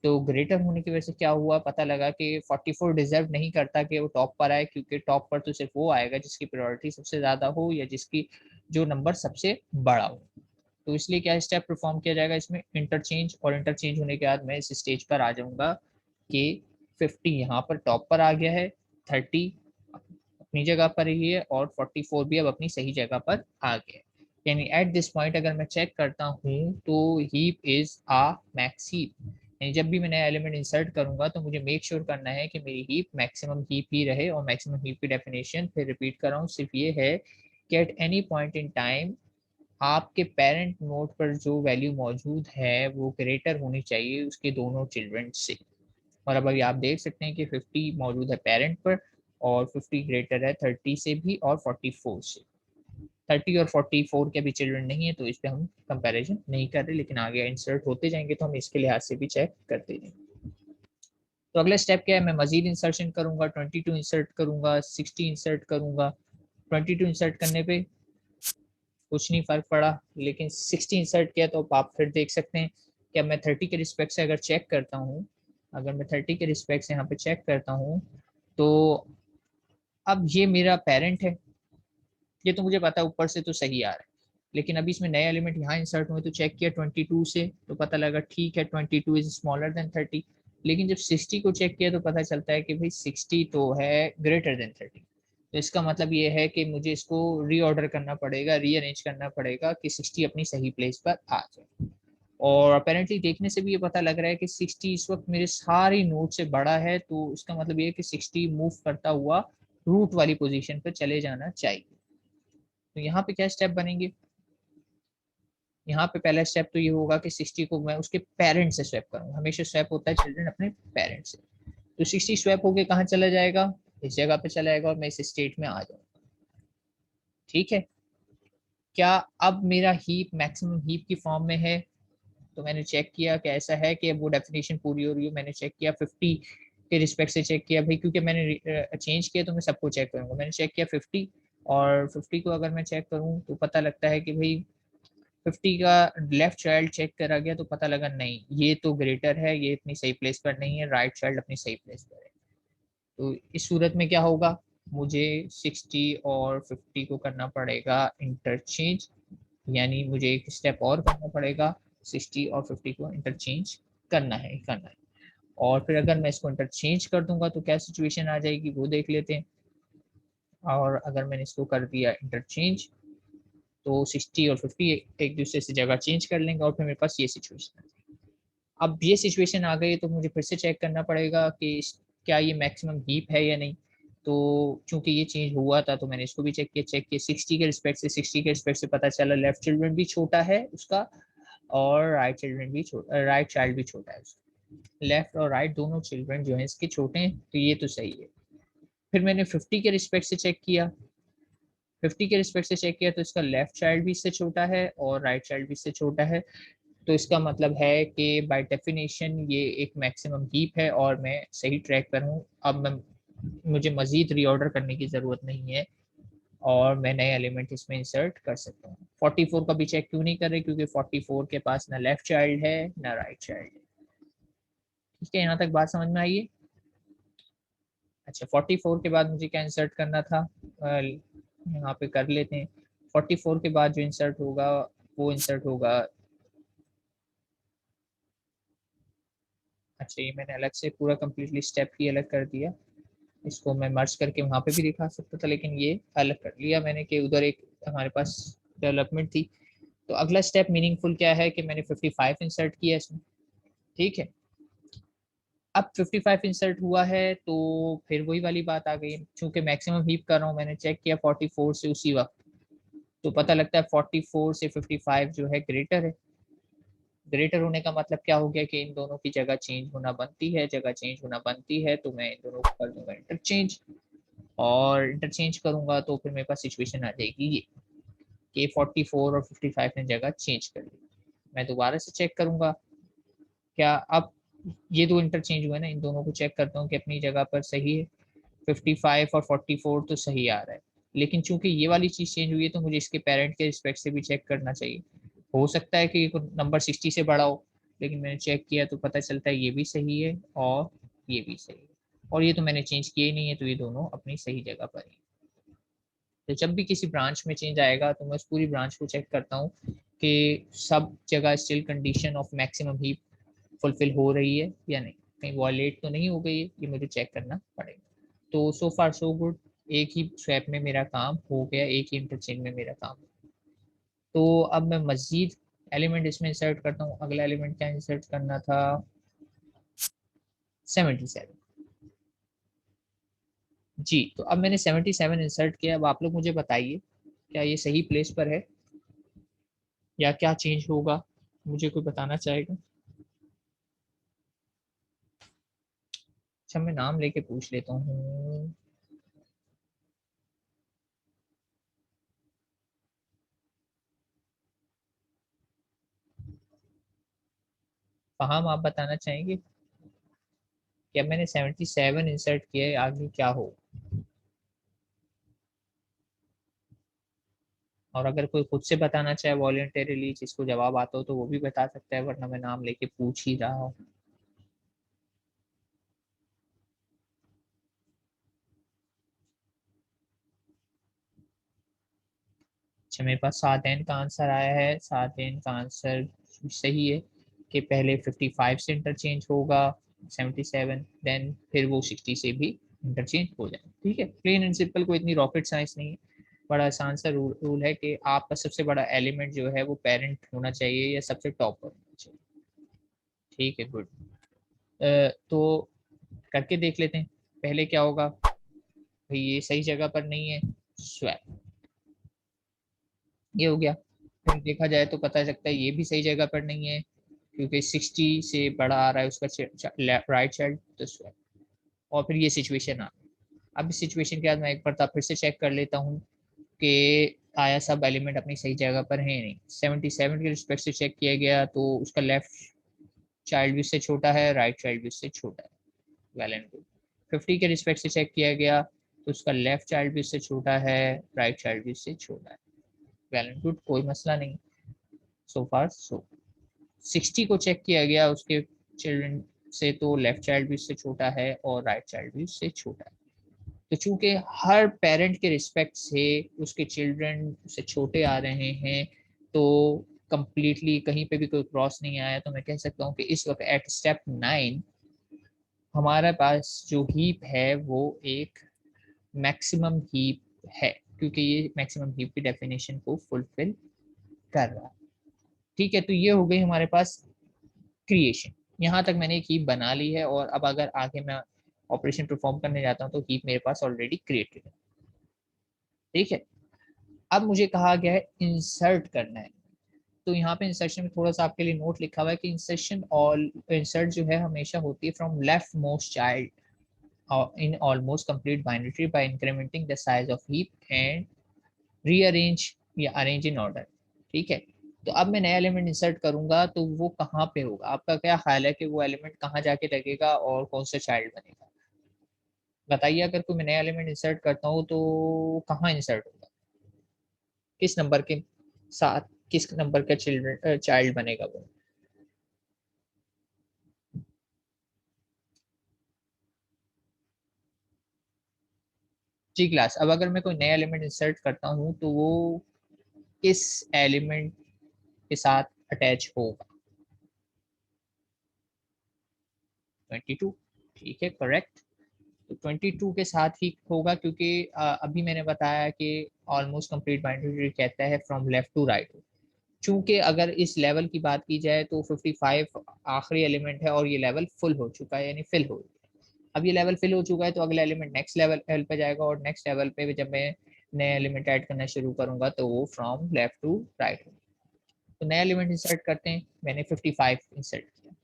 तो ग्रेटर होने की वजह से क्या हुआ, पता लगा कि 44 डिजर्व नहीं करता कि वो टॉप पर आए, क्योंकि टॉप पर तो सिर्फ वो आएगा जिसकी प्रायोरिटी सबसे ज्यादा हो या जिसकी जो नंबर सबसे बड़ा हो। तो इसलिए क्या स्टेप परफॉर्म किया जाएगा इसमें, इंटरचेंज। और इंटरचेंज होने के बाद मैं इस स्टेज पर आ जाऊंगा कि 50 यहाँ पर टॉप पर आ गया है, 30 अपनी जगह पर ही है, और 44 भी अब अपनी सही जगह पर आ गया है। यानी एट दिस पॉइंट अगर मैं चेक करता हूँ तो heap is a max heap. यानी जब भी मैं नया एलिमेंट इंसर्ट करूंगा तो मुझे मेक श्योर करना है कि मेरी हीप मैक्सिमम हीप ही रहे। और मैक्सिमम हीप की डेफिनेशन फिर रिपीट कर रहा हूँ, सिर्फ ये है कि at any point in time आपके पेरेंट नोड पर जो वैल्यू मौजूद है वो ग्रेटर होनी चाहिए उसके दोनों चिल्ड्रन से। और अब अभी आप देख सकते हैं कि 50 मौजूद है पेरेंट पर और 50 ग्रेटर है 30 से भी और 44 से। 30 और 44 के भी चिल्ड्रन नहीं है तो इस पर हम कंपैरिजन नहीं कर रहे, लेकिन आगे इंसर्ट होते जाएंगे तो हम इसके लिहाज से भी चेक करते जाएंगे। तो अगला स्टेप क्या है, मैं मजीद इंसर्शन करूंगा, 22 इंसर्ट करूंगा, 60 इंसर्ट करूंगा। 22 इंसर्ट करने पे कुछ नहीं फर्क पड़ा, लेकिन 60 इंसर्ट किया तो आप फिर देख सकते हैं कि अब मैं 30 के रिस्पेक्ट से अगर चेक करता हूँ, अगर मैं 30 के रिस्पेक्ट से यहाँ पे चेक करता हूँ तो अब ये मेरा पेरेंट है, ये तो मुझे पता है ऊपर से तो सही आ रहा है, लेकिन अभी इसमें नए एलिमेंट यहाँ इंसर्ट हुए तो चेक किया 22 से तो पता लगा ठीक है 22 इज स्मॉलर देन 30, लेकिन जब 60 को चेक किया तो पता चलता है कि भाई 60 तो है ग्रेटर देन 30। तो इसका मतलब ये है कि मुझे इसको रीऑर्डर करना पड़ेगा, रीअरेंज करना पड़ेगा कि 60 अपनी सही प्लेस पर आ जाए। और अपेरेंटली देखने से भी ये पता लग रहा है कि 60 इस वक्त मेरे सारी नोड से बड़ा है, तो इसका मतलब ये है कि 60 मूव करता हुआ रूट वाली पोजीशन पर चले जाना चाहिए। तो यहाँ पे क्या स्टेप बनेंगे, यहाँ पे पहला स्टेप तो ये होगा कि 60 को मैं उसके पेरेंट से स्वैप करूंगा, हमेशा स्वैप होता है चिल्ड्रन अपने पेरेंट से। तो 60 स्वैप होके कहाँ चला जाएगा, इस जगह पे चला जाएगा और मैं इस स्टेट में आ जाऊंगा। ठीक है, क्या अब मेरा हीप मैक्सिमम हीप की फॉर्म में है, तो मैंने चेक किया कि ऐसा है कि वो डेफिनेशन पूरी हो रही है। मैंने चेक किया 50 के रिस्पेक्ट से चेक किया भाई, क्योंकि मैंने चेंज किया तो मैं सबको चेक करूंगा। मैंने चेक किया 50 और 50 को अगर मैं चेक करूं तो पता लगता है कि भाई 50 का लेफ्ट चाइल्ड चेक करा गया तो पता लगा नहीं ये तो ग्रेटर है, ये इतनी सही प्लेस पर नहीं है, राइट चाइल्ड अपनी सही प्लेस पर है। तो इस सूरत में क्या होगा, मुझे 60 और 50 को करना पड़ेगा इंटरचेंज, यानी मुझे एक स्टेप और करना पड़ेगा, 60 और 50 को इंटरचेंज करना है। और फिर अगर मैं इसको इंटरचेंज कर दूंगा तो क्या सिचुएशन आ जाएगी वो देख लेते हैं। और अगर मैंने इसको कर दिया इंटरचेंज तो 60 और 50 एक दूसरे से जगह चेंज कर लेंगे और फिर मेरे पास ये सिचुएशन आ जाएगी। अब ये सिचुएशन आ गई तो मुझे फिर से चेक करना पड़ेगा कि क्या ये मैक्सिमम हीप है या नहीं। तो चूंकि ये चेंज हुआ था तो मैंने इसको भी चेक किया 60 के रिस्पेक्ट से, 60 के रिस्पेक्ट से पता चला लेफ्ट चिल्ड्रन भी छोटा है उसका और राइट चिल्ड्रन भी छोटा, राइट चाइल्ड भी छोटा है उसका। लेफ्ट और राइट दोनों चिल्ड्रन जो है इसके छोटे हैं, तो ये तो सही है। फिर मैंने 50 के रिस्पेक्ट से चेक किया, 50 के रिस्पेक्ट से चेक किया तो इसका लेफ्ट चाइल्ड भी इससे छोटा है और राइट चाइल्ड भी इससे छोटा है। तो इसका मतलब है कि बाय डेफिनेशन ये एक मैक्सिमम हीप है और मैं सही ट्रैक पर हूँ। अब मैं मुझे मजीद रीऑर्डर करने की ज़रूरत नहीं है और मैं नए एलिमेंट इसमें इंसर्ट कर सकता हूँ। 44 का भी चेक क्यों नहीं कर रहे, क्योंकि 44 के पास ना लेफ्ट चाइल्ड है ना राइट चाइल्ड है। ठीक है, यहाँ तक बात समझ में आई है। अच्छा, 44 के बाद मुझे क्या इंसर्ट करना था, यहाँ पे कर लेते हैं। 44 के बाद जो इंसर्ट होगा वो इंसर्ट होगा, अच्छा ये मैंने अलग से पूरा कंप्लीटली स्टेप ही अलग कर दिया, इसको मैं मर्ज करके वहां पे भी दिखा सकता था लेकिन ये अलग कर लिया मैंने कि उधर एक हमारे पास डेवलपमेंट थी। तो अगला स्टेप मीनिंगफुल क्या है कि मैंने 55 इंसर्ट किया इसमें। ठीक है, अब 55 इंसर्ट हुआ है तो फिर वही वाली बात आ गई, चूंकि मैक्सिमम हीप कर रहा हूँ, मैंने चेक किया 44 से उसी वक्त तो पता लगता है 44 से 55 जो है ग्रेटर है। ग्रेटर होने का मतलब क्या हो गया कि इन दोनों की जगह चेंज होना बनती है, जगह चेंज होना बनती है, तो मैं इन दोनों को कर दूंगा इंटरचेंज। और इंटरचेंज करूंगा तो फिर मेरे पास सिचुएशन आ जाएगी ये कि 44 और 55 ने जगह चेंज कर ली। मैं दोबारा से चेक करूंगा क्या अब ये दो इंटरचेंज हुए ना, इन दोनों को चेक करता हूँ कि अपनी जगह पर सही है। 55 और 44 तो सही आ रहा है, लेकिन चूंकि ये वाली चीज चेंज हुई है तो मुझे इसके पेरेंट के रिस्पेक्ट से भी चेक करना चाहिए। हो सकता है कि नंबर 60 से बड़ा हो, लेकिन मैंने चेक किया तो पता चलता है ये भी सही है और ये भी सही है, और ये तो मैंने चेंज किया ही नहीं है, तो ये दोनों अपनी सही जगह पर है। तो जब भी किसी ब्रांच में चेंज आएगा तो मैं उस पूरी ब्रांच को चेक करता हूँ कि सब जगह still condition of maximum heap fulfil हो रही है या नहीं, कहीं वॉयलेट तो नहीं हो गई है, ये मुझे चेक करना पड़ेगा। तो सो फार सो गुड, एक ही स्वैप में मेरा काम हो गया, एक ही इंटरचेंज में मेरा काम। तो अब मैं मजीद एलिमेंट इसमें इंसर्ट करता हूँ। अगला एलिमेंट क्या इंसर्ट करना था, 77। जी, तो अब मैंने 77 इंसर्ट किया। अब आप लोग मुझे बताइए क्या ये सही प्लेस पर है या क्या चेंज होगा, मुझे कोई बताना चाहेगा। अच्छा मैं नाम लेके पूछ लेता हूँ। फहाम आप बताना चाहेंगे कि अब मैंने 77 इंसर्ट किया है, आगे क्या हो? और अगर कोई खुद से बताना चाहे वॉलेंटरीली, जिसको जवाब आता हो तो वो भी बता सकता है, वरना मैं नाम लेके पूछ ही रहा हूँ। अच्छा मेरे पास सादेन का आंसर आया है। सादेन का आंसर सही है कि पहले 55 से इंटरचेंज होगा 77, देन फिर वो 60 से भी इंटरचेंज हो जाए। ठीक है, प्लेन एंड सिंपल, कोई इतनी रॉकेट साइंस नहीं है। बड़ा आसान सा रूल है कि आपका सबसे बड़ा एलिमेंट जो है वो पेरेंट होना चाहिए या सबसे टॉप पर होना चाहिए। ठीक है, गुड। तो करके देख लेते हैं। पहले क्या होगा भाई, ये सही जगह पर नहीं है, स्वैप, ये हो गया। फिर देखा जाए तो पता चलता है ये भी सही जगह पर नहीं है, क्योंकि 60 से बड़ा आ रहा है उसका राइट चाइल्ड, तो स्वैप। और फिर ये सिचुएशन आ गई। अब इस सिचुएशन के बाद मैं एक बार फिर से चेक कर लेता हूँ कि आया सब एलिमेंट अपनी सही जगह पर है नहीं। 77 के रिस्पेक्ट से चेक किया गया तो उसका लेफ्ट चाइल्ड भी उससे छोटा है, राइट चाइल्ड भी उससे छोटा है, वेल एंड गुड। 50 के रिस्पेक्ट से चेक किया गया तो उसका लेफ्ट चाइल्ड भी उससे छोटा है, राइट चाइल्ड भी उससे छोटा है, वेल एंड गुड, कोई मसला नहीं। सो फार सो। 60 को चेक किया गया उसके चिल्ड्रन से, तो लेफ्ट चाइल्ड भी उससे छोटा है और राइट चाइल्ड भी उससे छोटा है। तो चूंकि हर पेरेंट के रिस्पेक्ट से उसके चिल्ड्रन उससे छोटे आ रहे हैं, तो कंप्लीटली कहीं पे भी कोई क्रॉस नहीं आया, तो मैं कह सकता हूँ कि इस वक्त एट स्टेप 9 हमारे पास जो हीप है वो एक मैक्सिमम हीप है, क्योंकि ये मैक्सिमम हीप की डेफिनेशन को फुलफिल कर रहा है। ठीक है, तो ये हो गई हमारे पास क्रिएशन। यहाँ तक मैंने एक हीप बना ली है, और अब अगर आगे मैं ऑपरेशन परफॉर्म करने जाता हूँ तो हीप मेरे पास ऑलरेडी क्रिएटेड है। ठीक है, अब मुझे कहा गया है इंसर्ट करना है। तो यहाँ पे इंसर्शन में थोड़ा सा आपके लिए नोट लिखा हुआ है कि इंसर्शन ऑल इंसर्ट जो है हमेशा होती है from left most child in almost complete binary tree by incrementing the size of heap and rearrange या अरेंज इन ऑर्डर। ठीक है, तो अब मैं नया एलिमेंट इंसर्ट करूंगा तो वो कहाँ पे होगा? आपका क्या ख्याल है कि वो एलिमेंट कहाँ जाके लगेगा और कौन सा चाइल्ड बनेगा? बताइए, अगर कोई मैं नया एलिमेंट इंसर्ट करता हूँ तो कहाँ इंसर्ट होगा, किस नंबर के साथ, किस नंबर का चिल्ड्रन चाइल्ड बनेगा वो? जी क्लास, अब अगर मैं कोई नया एलिमेंट इंसर्ट करता हूँ तो वो किस एलिमेंट के साथ अटैच होगा? 22। ठीक है, करेक्ट। तो 22 के साथ ही होगा, क्योंकि अभी मैंने बताया कि ऑलमोस्ट कंप्लीट बाइनरी ट्री कहता है फ्रॉम लेफ्ट टू राइट। चूंकि अगर इस लेवल की बात की जाए तो 55 आखिरी एलिमेंट है और ये लेवल फुल हो चुका है, यानी फिल हो गया। अब ये लेवल फिल हो चुका है तो अगला एलिमेंट नेक्स्ट लेवल पे जाएगा, और नेक्स्ट लेवल पे जब मैं नए एलिमेंट ऐड करना शुरू करूंगा तो वो फ्रॉम लेफ्ट टू राइट। तो नया एलिमेंट इंसर्ट करते हैं, मैंने 55 इंसर्ट किया।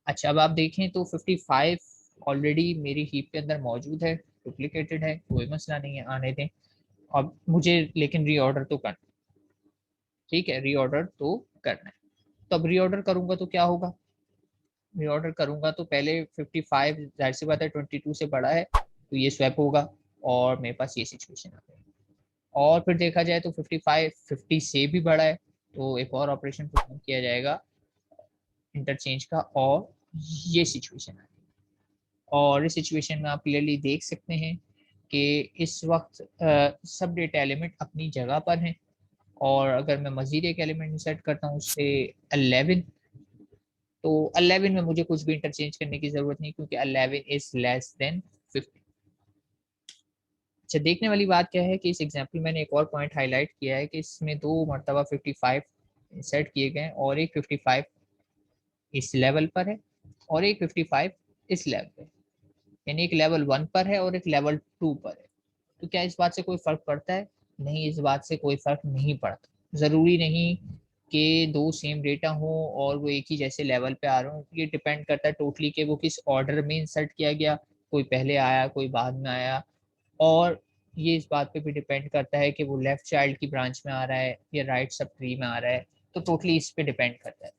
अच्छा, अब आप देखें तो 55 ऑलरेडी मेरी हीप के अंदर मौजूद है, डुप्लीकेटेड है, कोई मसला नहीं है, आने दें। अब मुझे लेकिन रीऑर्डर तो करना है। ठीक है, रीऑर्डर तो करना है। तो अब रीऑर्डर करूंगा तो क्या होगा? रीऑर्डर करूंगा तो पहले 55 जाहिर सी बात है 22 से बड़ा है, तो ये स्वैप होगा, और मेरे पास ये सिचुएशन आ गई। और फिर देखा जाए तो 55 50 से भी बड़ा है, तो एक और ऑपरेशन परफॉर्म किया जाएगा इंटरचेंज का, और ये सिचुएशन आ गई। और इस सिचुएशन में आप क्लियरली देख सकते हैं कि इस वक्त सब डेटा एलिमेंट अपनी जगह पर हैं। और अगर मैं मजीद एक एलिमेंट इंसर्ट करता हूँ उससे 11, तो 11 में मुझे कुछ भी इंटरचेंज करने की जरूरत नहीं, क्योंकि 11 इज लेस देन 50। अच्छा, देखने वाली बात क्या है कि इस एग्जाम्पल मैंने एक और पॉइंट हाईलाइट किया है कि इसमें दो मरतबा 55 इंसर्ट किए गए, और एक 55 इस लेवल पर है और एक 55 इस लेवल पे, यानी एक लेवल 1 पर है और एक लेवल 2 पर है। तो क्या इस बात से कोई फर्क पड़ता है? नहीं, इस बात से कोई फर्क नहीं पड़ता। जरूरी नहीं कि दो सेम डेटा हो और वो एक ही जैसे लेवल पे आ रहे हो, ये डिपेंड करता है टोटली कि वो किस ऑर्डर में इंसर्ट किया गया, कोई पहले आया कोई बाद में आया। और ये इस बात पे भी डिपेंड करता है कि वो लेफ्ट चाइल्ड की ब्रांच में आ रहा है या राइट सब ट्री में आ रहा है। तो टोटली इस पे डिपेंड करता है।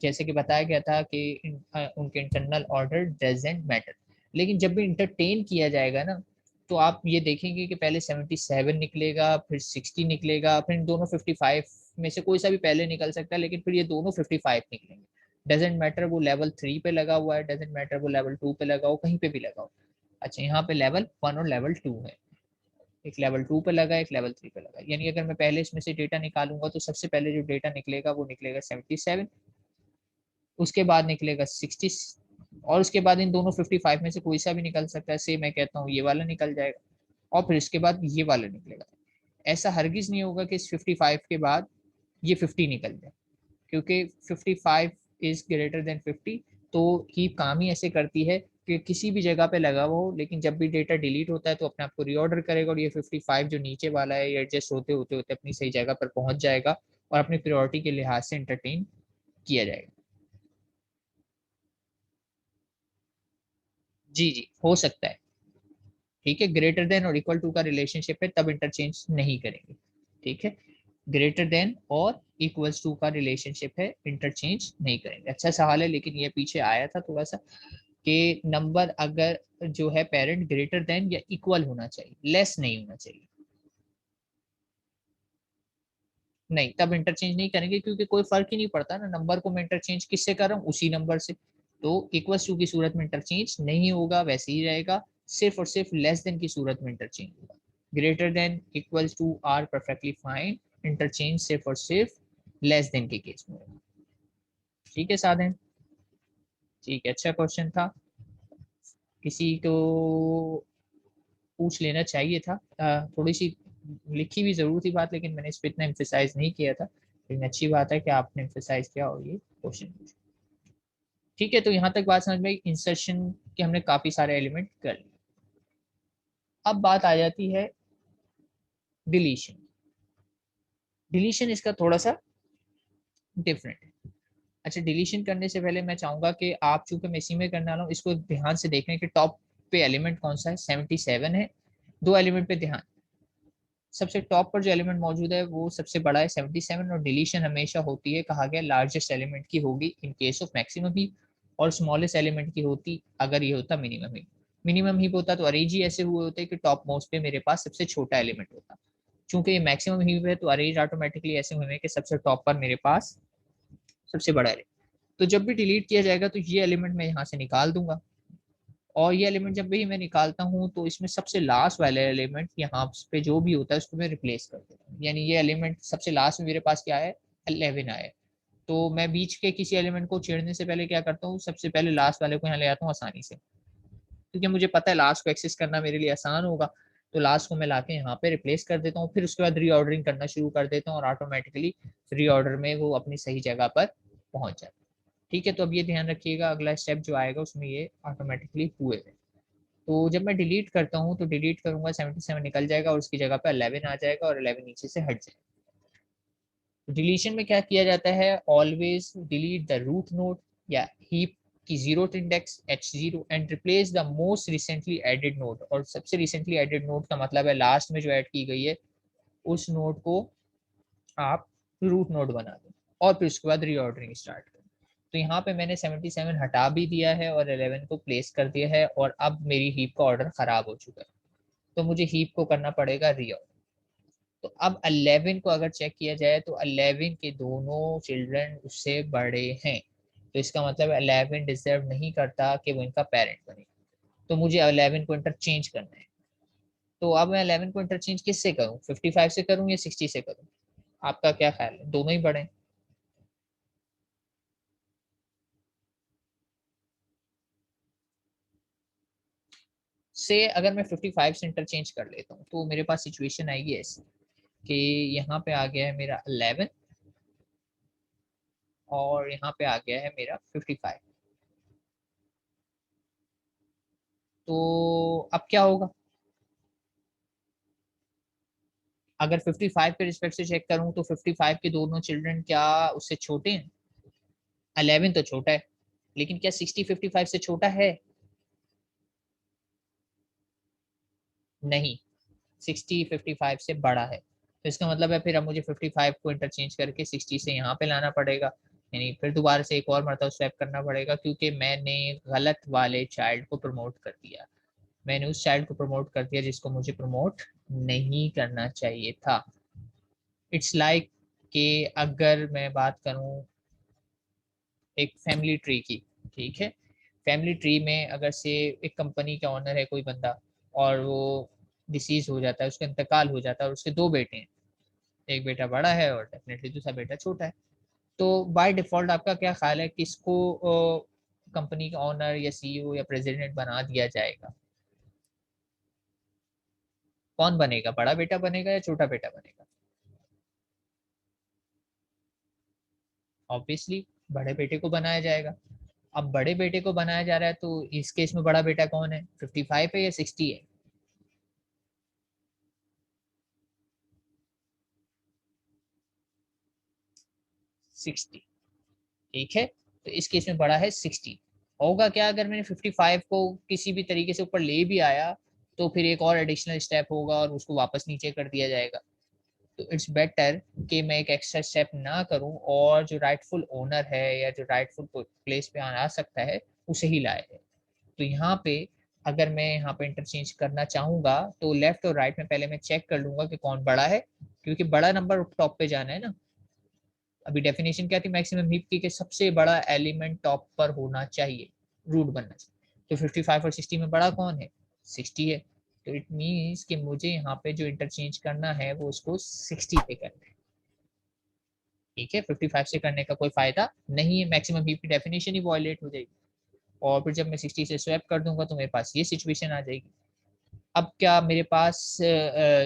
जैसे कि बताया गया था कि उनके इंटरनल ऑर्डर डजेंट मैटर, लेकिन जब भी इंटरटेन किया जाएगा ना, तो आप ये देखेंगे कि पहले 77 निकलेगा, फिर 60 निकलेगा, फिर इन दोनों 55 में से कोई सा भी पहले निकल सकता है, लेकिन फिर ये दोनों 55 निकलेंगे। डजेंट मैटर वो लेवल 3 पे लगा हुआ है, डजेंट मैटर वो लेवल 2 पे लगा हो, कहीं पे भी लगा हो। अच्छा, यहाँ पे लेवल 1 और लेवल 2 है, एक लेवल 2 पे लगा एक लेवल 3 पे लगा। यानी अगर मैं पहले इसमें से डेटा निकालूंगा तो सबसे पहले जो डेटा निकलेगा वो निकलेगा 77, उसके बाद निकलेगा 60, और उसके बाद इन दोनों 55 में से कोई सा भी निकल सकता है। से मैं कहता हूँ ये वाला निकल जाएगा, और फिर इसके बाद ये वाला निकलेगा। ऐसा हरगिज नहीं होगा कि इस 55 के बाद ये 50 निकल जाए, क्योंकि 55 इज ग्रेटर देन 50। तो हीप काम ही ऐसे करती है कि किसी भी जगह पे लगा हुआ हो, लेकिन जब भी डेटा डिलीट होता है तो अपने आप को रीऑर्डर करेगा, और ये 55 जो नीचे वाला है ये एडजस्ट होते होते होते अपनी सही जगह पर पहुंच जाएगा और अपनी प्रायोरिटी के लिहाज से एंटरटेन किया जाएगा। जी जी, हो सकता है। ठीक है, ग्रेटर देन और इक्वल टू का रिलेशनशिप है तब इंटरचेंज नहीं करेंगे। ठीक है, ग्रेटर देन और इक्वल्स टू का रिलेशनशिप है, इंटरचेंज नहीं करेंगे। अच्छा सवाल है, लेकिन ये पीछे आया था थोड़ा सा कि नंबर अगर जो है पेरेंट ग्रेटर देन या इक्वल होना चाहिए, लेस नहीं होना चाहिए। नहीं, तब इंटरचेंज नहीं करेंगे, क्योंकि कोई फर्क ही नहीं पड़ता ना, नंबर को मैं इंटरचेंज किससे कर रहा हूँ, उसी नंबर से। तो इक्वल टू की सूरत में इंटरचेंज नहीं होगा, वैसे ही रहेगा। सिर्फ और सिर्फ लेस देन की सूरत में इंटरचेंज होगा। Greater than equals to are perfectly fine, interchange सिर्फ और सिर्फ लेस देन के केस में होगा। ठीक है साधन, ठीक है, अच्छा क्वेश्चन था। किसी को पूछ लेना चाहिए था। थोड़ी सी लिखी भी जरूर थी बात, लेकिन मैंने इस पर इतना एम्फेसाइज नहीं किया था, लेकिन अच्छी बात है कि आपने एम्फेसाइज किया और ये क्वेश्चन पूछा। ठीक है, तो यहाँ तक बात समझ में, इंसर्शन के हमने काफी सारे एलिमेंट कर लिए। अब बात आ जाती है डिलीशन। डिलीशन इसका थोड़ा सा डिफरेंट है। अच्छा, डिलीशन करने से पहले मैं चाहूंगा कि आप, चूंकि मैं इसी में करने वाला हूँ, इसको ध्यान से देखें कि टॉप पे एलिमेंट कौन सा है। 77 है, दो एलिमेंट पे ध्यान। सबसे टॉप पर जो एलिमेंट मौजूद है वो सबसे बड़ा है 77, और डिलीशन हमेशा होती है, कहा गया लार्जेस्ट एलिमेंट की होगी in case of maximum heap, और स्मॉलेस्ट एलिमेंट की होती अगर ये होता मिनिमम हीप। मिनिमम हीप होता तो अरेज ही ऐसे हुए होते कि टॉप मोस्ट पे मेरे पास सबसे छोटा एलिमेंट होता। चूंकि ये मैक्सिमम हीप है तो अरेज ऑटोमेटिकली ऐसे हुए कि सबसे टॉप पर मेरे पास सबसे बड़ा एलिमेंट। तो जब भी डिलीट किया जाएगा तो ये एलिमेंट मैं यहाँ से निकाल दूंगा, और ये एलिमेंट जब भी मैं निकालता हूँ तो इसमें सबसे लास्ट वाले एलिमेंट यहाँ पे जो भी होता है उसको मैं रिप्लेस कर देता हूँ। यानी ये एलिमेंट सबसे लास्ट में मेरे पास क्या है, 11 आया है। तो मैं बीच के किसी एलिमेंट को छेड़ने से पहले क्या करता हूँ, सबसे पहले लास्ट वाले को यहाँ ले आता हूँ आसानी से, क्योंकि मुझे पता है लास्ट को एक्सेस करना मेरे लिए आसान होगा। तो लास्ट को मैं लाके यहाँ पे रिप्लेस कर देता हूँ, फिर उसके बाद रीऑर्डरिंग करना शुरू कर देता हूँ, और ऑटोमेटिकली रीऑर्डर में वो अपनी सही जगह पर पहुंच जाता है। ठीक है, तो अब ये ध्यान रखिएगा, अगला स्टेप जो आएगा उसमें ये ऑटोमेटिकली हुए। तो जब मैं डिलीट करता हूँ तो डिलीट करूंगा 77 निकल जाएगा, और उसकी जगह पे 11 आ जाएगा, और 11 नीचे से हट जाएगा। तो डिलीशन में क्या किया जाता है, always delete the root node या हीप की zero index h0 and replace the most recently added node. और सबसे रिसेंटली एडेड नोड का मतलब है लास्ट में जो ऐड की गई है उस नोड को आप रूट नोड बना दो, और फिर उसके बाद रीऑर्डरिंग स्टार्ट करो। तो यहाँ पे मैंने 77 हटा भी दिया है और 11 को प्लेस कर दिया है, और अब मेरी हीप का ऑर्डर खराब हो चुका है, तो मुझे हीप को करना पड़ेगा रीऑर्डर। तो अब 11 को अगर चेक किया जाए तो 11 के दोनों चिल्ड्रन उससे बड़े हैं, तो इसका मतलब 11 डिजर्व नहीं करता कि वो इनका पेरेंट बने। तो मुझे 11 को इंटरचेंज करना है। तो अब मैं 11 को इंटरचेंज किससे करूँ, 55 से करूँ या 60 से करूँ? आपका क्या ख्याल है, दोनों ही बड़े हैं? से अगर मैं 55 से इंटरचेंज कर लेता हूँ तो मेरे पास सिचुएशन आएगी ऐसी कि यहाँ पे आ गया है मेरा 11, और यहाँ पे आ गया है मेरा 55। तो अब क्या होगा, अगर 55 के रिस्पेक्ट से चेक करूं तो 55 के दोनों चिल्ड्रन क्या उससे छोटे हैं? 11 तो छोटा है, लेकिन क्या 60 55 से छोटा है? नहीं, 60 55 से बड़ा है। तो इसका मतलब है फिर अब मुझे 55 को इंटरचेंज करके 60 से यहाँ पे लाना पड़ेगा, यानी फिर दोबारा से एक और मरतबा स्वैप करना पड़ेगा, क्योंकि मैंने गलत वाले चाइल्ड को प्रमोट कर दिया। मैंने उस चाइल्ड को प्रमोट कर दिया जिसको मुझे प्रमोट नहीं करना चाहिए था। इट्स लाइक कि अगर मैं बात करूं एक फैमिली ट्री की, ठीक है, फैमिली ट्री में अगर से एक कंपनी का ओनर है कोई बंदा, और वो डिसीज हो जाता है, उसका इंतकाल हो जाता है, और उसके दो बेटे हैं, एक बेटा बड़ा है और डेफिनेटली दूसरा बेटा छोटा है। तो बाय डिफॉल्ट आपका क्या ख्याल है किसको कंपनी का ओनर या सीईओ या प्रेसिडेंट बना दिया जाएगा? कौन बनेगा, बड़ा बेटा बनेगा या छोटा बेटा बनेगा? ऑब्वियसली बड़े बेटे को बनाया जाएगा। अब बड़े बेटे को बनाया जा रहा है तो इस केस में बड़ा बेटा कौन है, 55 है या 60 है? 60, ठीक है। तो इस केस में बड़ा है 60। होगा क्या अगर मैंने 55 को किसी भी तरीके से ऊपर ले भी आया, तो फिर एक और एडिशनल स्टेप होगा और उसको वापस नीचे कर दिया जाएगा। तो इट्स बेटर कि मैं एक एक्स्ट्रा स्टेप ना करूं और जो राइटफुल ओनर है या जो राइटफुल प्लेस पे आ सकता है उसे ही लाए। तो यहाँ पे अगर मैं यहाँ पे इंटरचेंज करना चाहूंगा तो लेफ्ट और राइट में पहले मैं चेक कर लूंगा कि कौन बड़ा है, क्योंकि बड़ा नंबर टॉप पे जाना है ना। अभी डेफिनेशन क्या थी मैक्सिमम हीप की, कि सबसे बड़ा एलिमेंट टॉप पर होना चाहिए, रूट बनना चाहिए। तो 55 और 60 में बड़ा कौन है, 60 है। तो इट मीन्स कि मुझे यहाँ पे जो इंटरचेंज करना है वो उसको 60 पे करना है, ठीक है। 55 से करने का कोई फायदा नहीं है, मैक्सिमम हीप की डेफिनेशन ही वॉयलेट हो जाएगी। और फिर जब मैं 60 से स्वैप कर दूंगा तो मेरे पास ये सिचुएशन आ जाएगी। अब क्या मेरे पास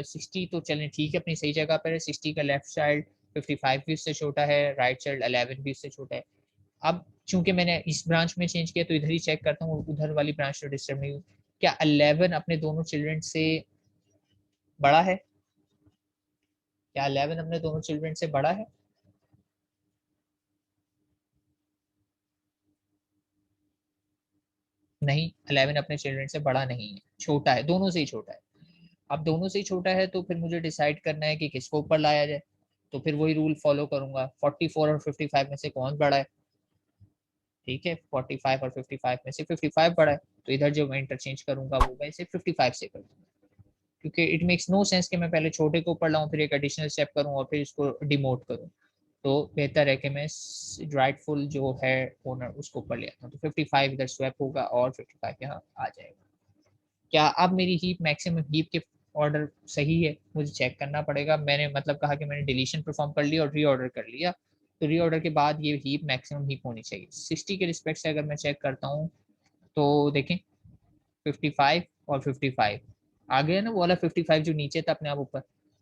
60 तो चलें ठीक है अपनी सही जगह पर है, 60 का लेफ्ट चाइल्ड 55 भी उससे छोटा है, राइट चाइल्ड 11 भी उससे छोटा है। अब चूंकि मैंने इस ब्रांच में चेंज किया तो इधर ही चेक करता हूँ, उधर वाली ब्रांच तो डिस्टर्ब नहीं हुई। क्या 11 अपने दोनों चिल्ड्रन से बड़ा है? क्या 11 अपने दोनों चिल्ड्रन से बड़ा है? नहीं, 11 अपने चिल्ड्रन से बड़ा नहीं है, छोटा है, दोनों से ही छोटा है। अब दोनों से ही छोटा है तो फिर मुझे डिसाइड करना है कि किसको ऊपर लाया जाए। तो फिर वही रूल फॉलो करूंगा, 44 और 55 में से कौन बड़ा है, ठीक है। 45 और 55 में से 55 बड़ा है, तो इधर जो मैं इंटरचेंज करूंगा वो मैं इसे 55 से कर दूंगा, क्योंकि इट मेक्स नो सेंस कि मैं पहले छोटे को ऊपर लाऊं फिर एक एडिशनल स्टेप करूं और फिर इसको डिमोट करूं। तो बेहतर है कि मैं राइटफुल जो है ओनर उसको ऊपर ले आता हूँ। तो 55 इधर स्वैप होगा और 55 यहाँ आ जाएगा। क्या अब मेरी हीप मैक्सिमम हीप के ऑर्डर सही है? मुझे चेक करना पड़ेगा। मैंने मतलब कहा कि मैंने डिलीशन परफॉर्म कर लिया और रीऑर्डर कर लिया, तो रीऑर्डर के बाद ये हीप मैक्सिमम हीप होनी चाहिए। 60 के रिस्पेक्ट से अगर मैं चेक करता हूँ तो देखें 55 और 55 आ गया ना, वो वाला 55 जो नीचे था अपने आप ऊपर।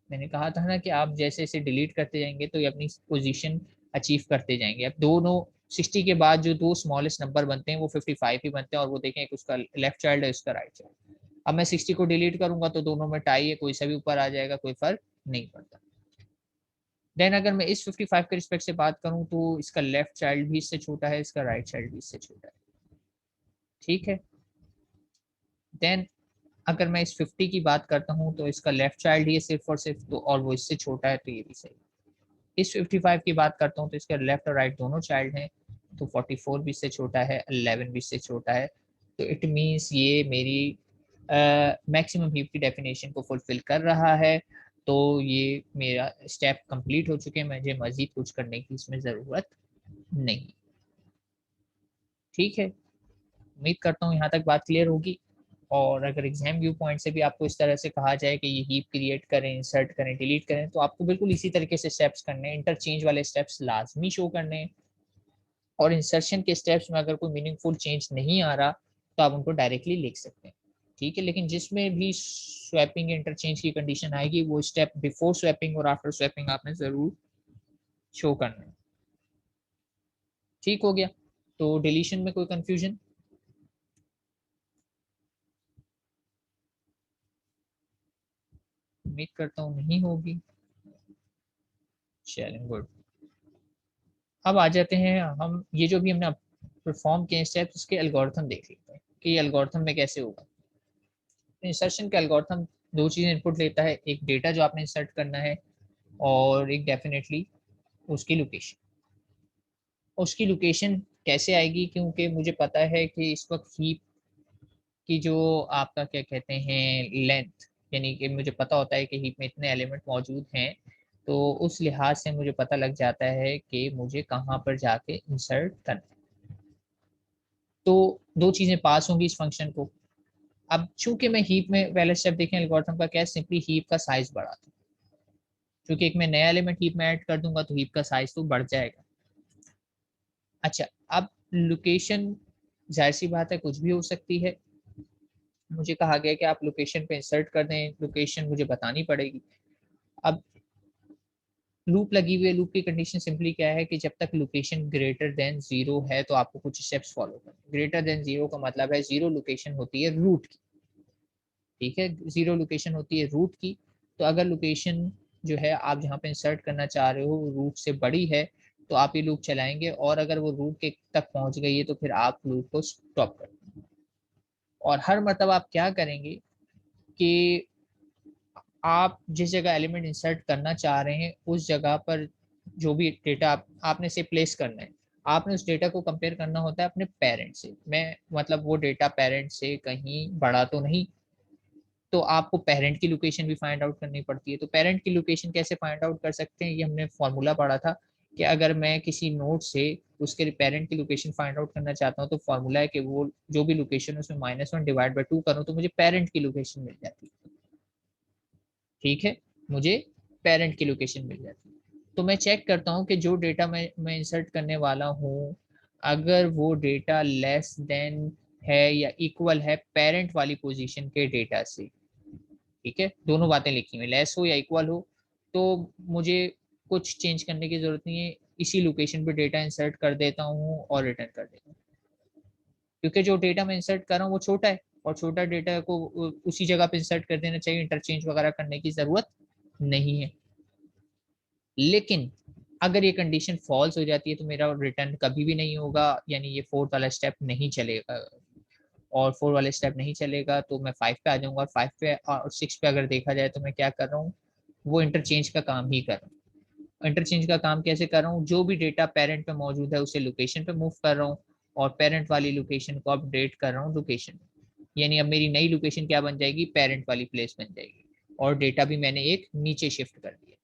मैंने कहा था ना कि आप जैसे इसे डिलीट करते जाएंगे तो ये अपनी पोजीशन अचीव करते जाएंगे। अब दोनों 60 के बाद जो दो स्मॉलेस्ट नंबर बनते हैं वो 55 ही बनते हैं, और वो देखें एक उसका लेफ्ट चाइल्ड है उसका राइट चाइल्ड। अब मैं 60 को डिलीट करूंगा तो दोनों में टाई है, कोई सा भी ऊपर आ जाएगा, कोई फर्क नहीं पड़ता। देन अगर मैं इस 55 के रिस्पेक्ट से बात करूं तो इसका लेफ्ट चाइल्ड भी इससे छोटा है, इसका राइट चाइल्ड भी इससे छोटा है, ठीक है। देन अगर मैं इस 50 की बात करता हूँ तो इसका लेफ्ट चाइल्ड ही है सिर्फ और सिर्फ, तो और वो इससे छोटा है, तो ये भी सही। इस 55 की बात करता हूँ तो इसके लेफ्ट और राइट दोनों चाइल्ड हैं, तो 44 भी इससे छोटा है, 11 भी इससे छोटा है। तो इट मीन्स ये मेरी मैक्सिमम हीप की डेफिनेशन को फुलफिल कर रहा है। तो ये मेरा स्टेप कंप्लीट हो चुके हैं, मुझे मजीद कुछ करने की इसमें ज़रूरत नहीं, ठीक है। उम्मीद करता हूँ यहाँ तक बात क्लियर होगी। और अगर एग्जाम व्यू पॉइंट से भी आपको इस तरह से कहा जाए कि ये हीप क्रिएट करें, इंसर्ट करें, डिलीट करें, तो आपको बिल्कुल इसी तरीके से स्टेप्स करने हैं, इंटरचेंज वाले स्टेप्स लाजमी शो करने हैं। और इंसर्शन के स्टेप्स में अगर कोई मीनिंगफुल चेंज नहीं आ रहा तो आप उनको डायरेक्टली लिख सकते हैं, ठीक है। लेकिन जिसमें भी स्वैपिंग इंटरचेंज की कंडीशन आएगी वो स्टेप बिफोर स्वैपिंग और आफ्टर स्वैपिंग आपने जरूर शो करना है, ठीक हो गया। तो डिलीशन में कोई कंफ्यूजन? उम्मीद करता हूँ नहीं होगी। चलें गुड। अब आ जाते हैं हम, ये जो भी हमने परफॉर्म किए स्टेप्स उसके एल्गोरिथम देख लेते हैं कि ये एल्गोरिथम में कैसे होगा। इंसर्शन का एल्गोरिथम दो चीजें इनपुट लेता है, एक डेटा जो आपने इंसर्ट करना है और एक डेफिनेटली उसकी लोकेशन। उसकी लोकेशन कैसे आएगी, क्योंकि मुझे पता है कि इस वक्त हीप की जो आपका क्या कहते हैं लेंथ, यानी कि मुझे पता होता है कि हीप में इतने एलिमेंट मौजूद हैं, तो उस लिहाज से मुझे पता लग जाता है कि मुझे कहाँ पर जाके इंसर्ट करना है। तो दो चीजें पास होंगी इस फंक्शन को। अब चूंकि मैं हीप में पहले स्टेप देखें एल्गोरिथम का क्या है, सिंपली हीप का साइज बढ़ाता हूँ, क्योंकि एक मैं नया एलिमेंट हीप में ऐड कर दूंगा तो हीप का साइज तो बढ़ जाएगा। अच्छा, अब लोकेशन जाहिर सी बात है कुछ भी हो सकती है। मुझे कहा गया कि आप लोकेशन पे इंसर्ट कर दें, लोकेशन मुझे बतानी पड़ेगी। अब लूप लगी हुई है, लूप की कंडीशन सिंपली क्या है कि जब तक लोकेशन ग्रेटर देन जीरो है तो आपको कुछ स्टेप्स फॉलो करना। ग्रेटर देन जीरो का मतलब है जीरो लोकेशन होती है रूट की, ठीक है, जीरो लोकेशन होती है रूट की। तो अगर लोकेशन जो है आप जहाँ पे इंसर्ट करना चाह रहे हो रूट से बड़ी है तो आप ये लूप चलाएंगे, और अगर वो रूट के तक पहुंच गई है तो फिर आप लूप को स्टॉप कर देंगे। और हर मतलब आप क्या करेंगे कि आप जिस जगह एलिमेंट इंसर्ट करना चाह रहे हैं उस जगह पर जो भी डेटा आपने से प्लेस करना है, आपने उस डेटा को कंपेयर करना होता है अपने पेरेंट से। मैं मतलब वो डेटा पेरेंट से कहीं बड़ा तो नहीं, तो आपको पेरेंट की लोकेशन भी फाइंड आउट करनी पड़ती है। तो पेरेंट की लोकेशन कैसे फाइंड आउट कर सकते हैं, ये हमने फॉर्मूला पढ़ा था कि अगर मैं किसी नोड से उसके पेरेंट की लोकेशन फाइंड आउट करना चाहता हूँ तो फॉर्मूला है कि वो जो भी लोकेशन है उसमें -1/2 करूँ तो मुझे पेरेंट की लोकेशन मिल जाती है। ठीक है, मुझे पेरेंट की लोकेशन मिल जाती है। तो मैं चेक करता हूँ कि जो डेटा मैं इंसर्ट करने वाला हूँ, अगर वो डेटा लेस देन है या इक्वल है पेरेंट वाली पोजीशन के डेटा से, ठीक है, दोनों बातें लिखी हुई, लेस हो या इक्वल हो, तो मुझे कुछ चेंज करने की जरूरत नहीं है, इसी लोकेशन पे डेटा इंसर्ट कर देता हूँ और रिटर्न कर देता हूँ। क्योंकि जो डेटा मैं इंसर्ट कर रहा हूँ वो छोटा है और छोटा डेटा को उसी जगह पे इंसर्ट कर देना चाहिए, इंटरचेंज वगैरह करने की जरूरत नहीं है। लेकिन अगर ये कंडीशन फॉल्स हो जाती है तो मेरा रिटर्न कभी भी नहीं होगा, यानी ये फोर्थ वाला स्टेप नहीं चलेगा। और फोर वाले स्टेप नहीं चलेगा तो मैं 5 पे आ जाऊंगा, और 5 पे और 6 पे अगर देखा जाए तो मैं क्या कर रहा हूँ, वो इंटरचेंज का काम ही कर रहा हूँ। इंटरचेंज का काम कैसे कर रहा हूँ, जो भी डेटा पेरेंट पे मौजूद है उसे लोकेशन पे मूव कर रहा हूँ और पेरेंट वाली लोकेशन को अपडेट कर रहा हूँ लोकेशन। यानी अब मेरी नई लोकेशन क्या बन जाएगी, पेरेंट वाली प्लेस बन जाएगी, और डेटा भी मैंने एक नीचे शिफ्ट कर दिया।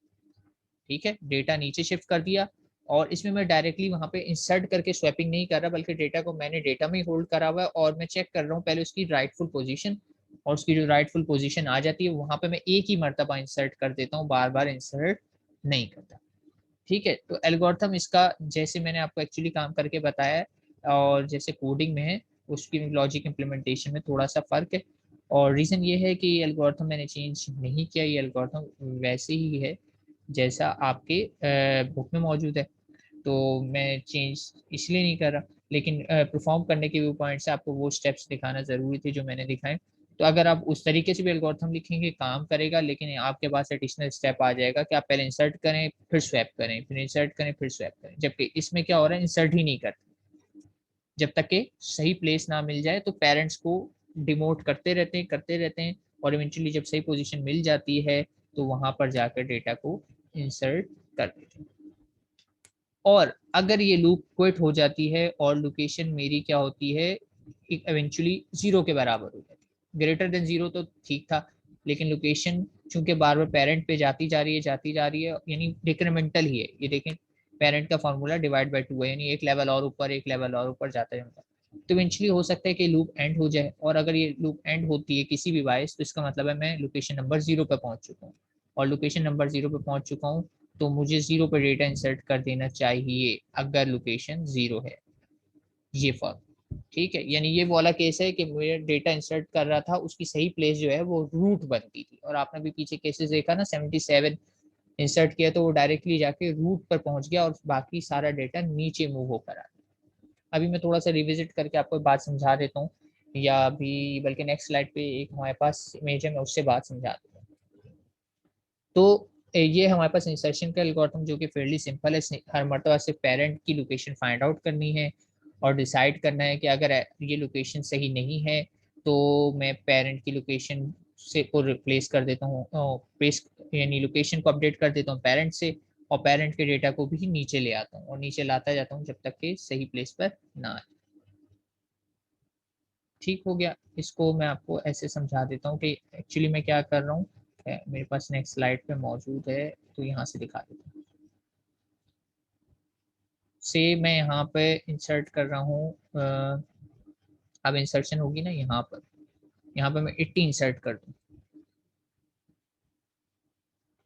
ठीक है, डेटा नीचे शिफ्ट कर दिया, और इसमें मैं डायरेक्टली वहां पे इंसर्ट करके स्वैपिंग नहीं कर रहा, बल्कि डेटा को मैंने डेटा में ही होल्ड करा हुआ है और मैं चेक कर रहा हूँ पहले उसकी राइटफुल पोजीशन, और उसकी जो राइटफुल पोजीशन आ जाती है वहां पे मैं एक ही मर्तबा इंसर्ट कर देता हूँ, बार बार इंसर्ट नहीं करता। ठीक है, तो एल्गोरिथम इसका जैसे मैंने आपको एक्चुअली काम करके बताया है और जैसे कोडिंग में है उसकी लॉजिक इम्प्लीमेंटेशन में थोड़ा सा फर्क है। और रीजन ये है कि एल्गोरिथम मैंने चेंज नहीं किया, ये एल्गोरिथम वैसे ही है जैसा आपके बुक में मौजूद है, तो मैं चेंज इसलिए नहीं कर रहा। लेकिन परफॉर्म करने के व्यू पॉइंट से आपको वो स्टेप्स दिखाना जरूरी थे जो मैंने दिखाए। तो अगर आप उस तरीके से भी एल्गोरिथम लिखेंगे काम करेगा, लेकिन आपके पास एडिशनल स्टेप आ जाएगा कि आप पहले इंसर्ट करें फिर स्वैप करें, फिर इंसर्ट करें फिर स्वैप करें, जबकि इसमें क्या हो रहा है, इंसर्ट ही नहीं करते जब तक कि सही प्लेस ना मिल जाए, तो पेरेंट्स को डिमोट करते रहते हैं और इवेंचुअली जब सही पोजीशन मिल जाती है तो वहां पर जाकर डेटा को इंसर्ट कर देते हैं। और अगर ये लूप क्विट हो जाती है और लोकेशन मेरी क्या होती है, इवेंचुअली जीरो के बराबर हो जाती है। ग्रेटर देन जीरो तो ठीक था, लेकिन लोकेशन चूंकि बार बार पेरेंट पे जाती जा रही है, यानी डिक्रीमेंटल ही है, ये देखें पेरेंट का फॉर्मूला डिवाइड बाय 2 है, यानी एक लेवल और ऊपर एक लेवल और ऊपर जाता जाता है। तो इवेंचुअली हो सकता है कि लूप एंड हो जाए, और अगर ये लूप एंड होती है किसी भी वाइज तो इसका मतलब है मैं लोकेशन नंबर 0 पे पहुंच चुका हूँ, और लोकेशन नंबर 0 पे पहुंच चुका हूँ तो मुझे 0 पर डेटा इंसर्ट कर देना चाहिए अगर लोकेशन 0 है। ये फर्क, ठीक है, यानी ये वाला केस है कि मैं डेटा इंसर्ट कर रहा था उसकी सही प्लेस जो है वो रूट बनती थी, और आपने भी पीछे केसेस देखा ना 77 इंसर्ट किया तो वो डायरेक्टली जाके रूट पर पहुंच गया और बाकी सारा डेटा नीचे मूव होकर आ गया। अभी मैं थोड़ा सा रिविजिट करके आपको बात समझा देता हूँ, या अभी बल्कि नेक्स्ट स्लाइड पे एक हमारे पास इमेज है मैं उससे बात समझा दूंगा। तो ये हमारे पास इंसर्शन का एल्गोरिथम जो कि फेयरली सिंपल है। हर मर्तबा से पेरेंट की लोकेशन फाइंड आउट करनी है और डिसाइड करना है कि अगर ये लोकेशन सही नहीं है तो मैं पेरेंट की लोकेशन से को रिप्लेस कर देता हूँ, प्लेस यानी लोकेशन को अपडेट कर देता हूँ पेरेंट से, और पेरेंट के डेटा को भी नीचे ले आता हूँ और नीचे लाता जाता हूँ जब तक कि सही प्लेस पर ना आए। ठीक हो गया। इसको मैं आपको ऐसे समझा देता हूँ कि एक्चुअली मैं क्या कर रहा हूँ। मेरे पास नेक्स्ट स्लाइड पे मौजूद है तो यहाँ से दिखा देता हूँ। से मैं यहाँ पे इंसर्ट कर रहा हूँ, अब इंसर्शन होगी ना यहाँ पर मैं 80 इंसर्ट कर दूँ।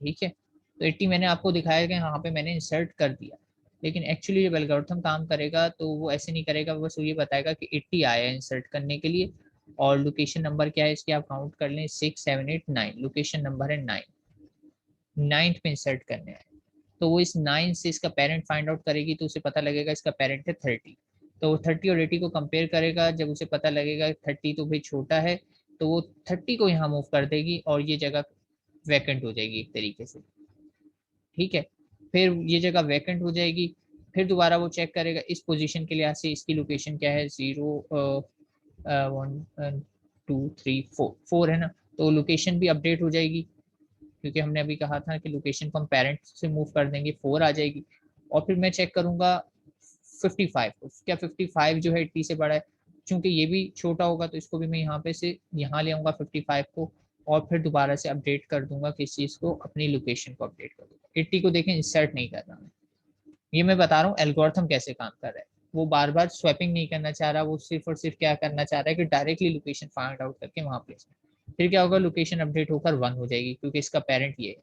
ठीक है, तो 80 मैंने आपको दिखाया कि यहाँ पे मैंने इंसर्ट कर दिया, लेकिन एक्चुअली जब एल्गोरिथम काम करेगा तो वो ऐसे नहीं करेगा, बस वो ये बताएगा कि 80 आया है इंसर्ट करने के लिए, और लोकेशन नंबर क्या है इसकी आप काउंट कर लें, 6 7 8 9, लोकेशन नंबर है 9, 9th पे इंसर्ट करने आए। तो वो इस 9 से इसका पेरेंट फाइंड आउट करेगी तो उसे पता लगेगा इसका पेरेंट है 30, तो वो 30 और 80 को कंपेयर करेगा, जब उसे पता लगेगा 30 तो भाई छोटा है तो वो 30 को यहाँ मूव कर देगी और ये जगह वैकेंट हो जाएगी एक तरीके से। ठीक है, फिर ये जगह वैकेंट हो जाएगी, फिर दोबारा वो चेक करेगा इस पोजीशन के लिहाज से इसकी लोकेशन क्या है, 0 1 2 3 4 है ना, तो लोकेशन भी अपडेट हो जाएगी क्योंकि हमने अभी कहा था कि लोकेशन को हम पेरेंट से मूव कर देंगे, 4 आ जाएगी। और फिर मैं चेक करूंगा 55 को, क्या 55 जो है 80 से बड़ा है, चूंकि ये भी छोटा होगा तो इसको भी मैं यहाँ पे से यहाँ ले आऊंगा 55 को, और फिर दोबारा से अपडेट कर दूंगा किस चीज को, अपनी लोकेशन को अपडेट कर दूंगा। 80 को देखें इंसर्ट नहीं कर रहा मैं, ये मैं बता रहा हूँ एल्गोरिथम कैसे काम कर रहा है। वो बार बार स्वैपिंग नहीं करना चाह रहा, वो सिर्फ और सिर्फ क्या करना चाह रहा है कि डायरेक्टली लोकेशन फाइंड आउट करके वहां प्लेस, फिर क्या होगा लोकेशन अपडेट होकर 1 हो जाएगी क्योंकि इसका पेरेंट ये है।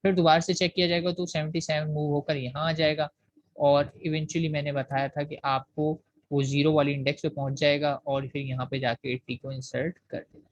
फिर दोबारा से चेक किया जाएगा तो 77 मूव होकर यहाँ आ जाएगा, और इवेंचुअली मैंने बताया था कि आपको वो 0 वाली इंडेक्स पे पहुंच जाएगा और फिर यहाँ पे जाके 80 को इंसर्ट कर देगा।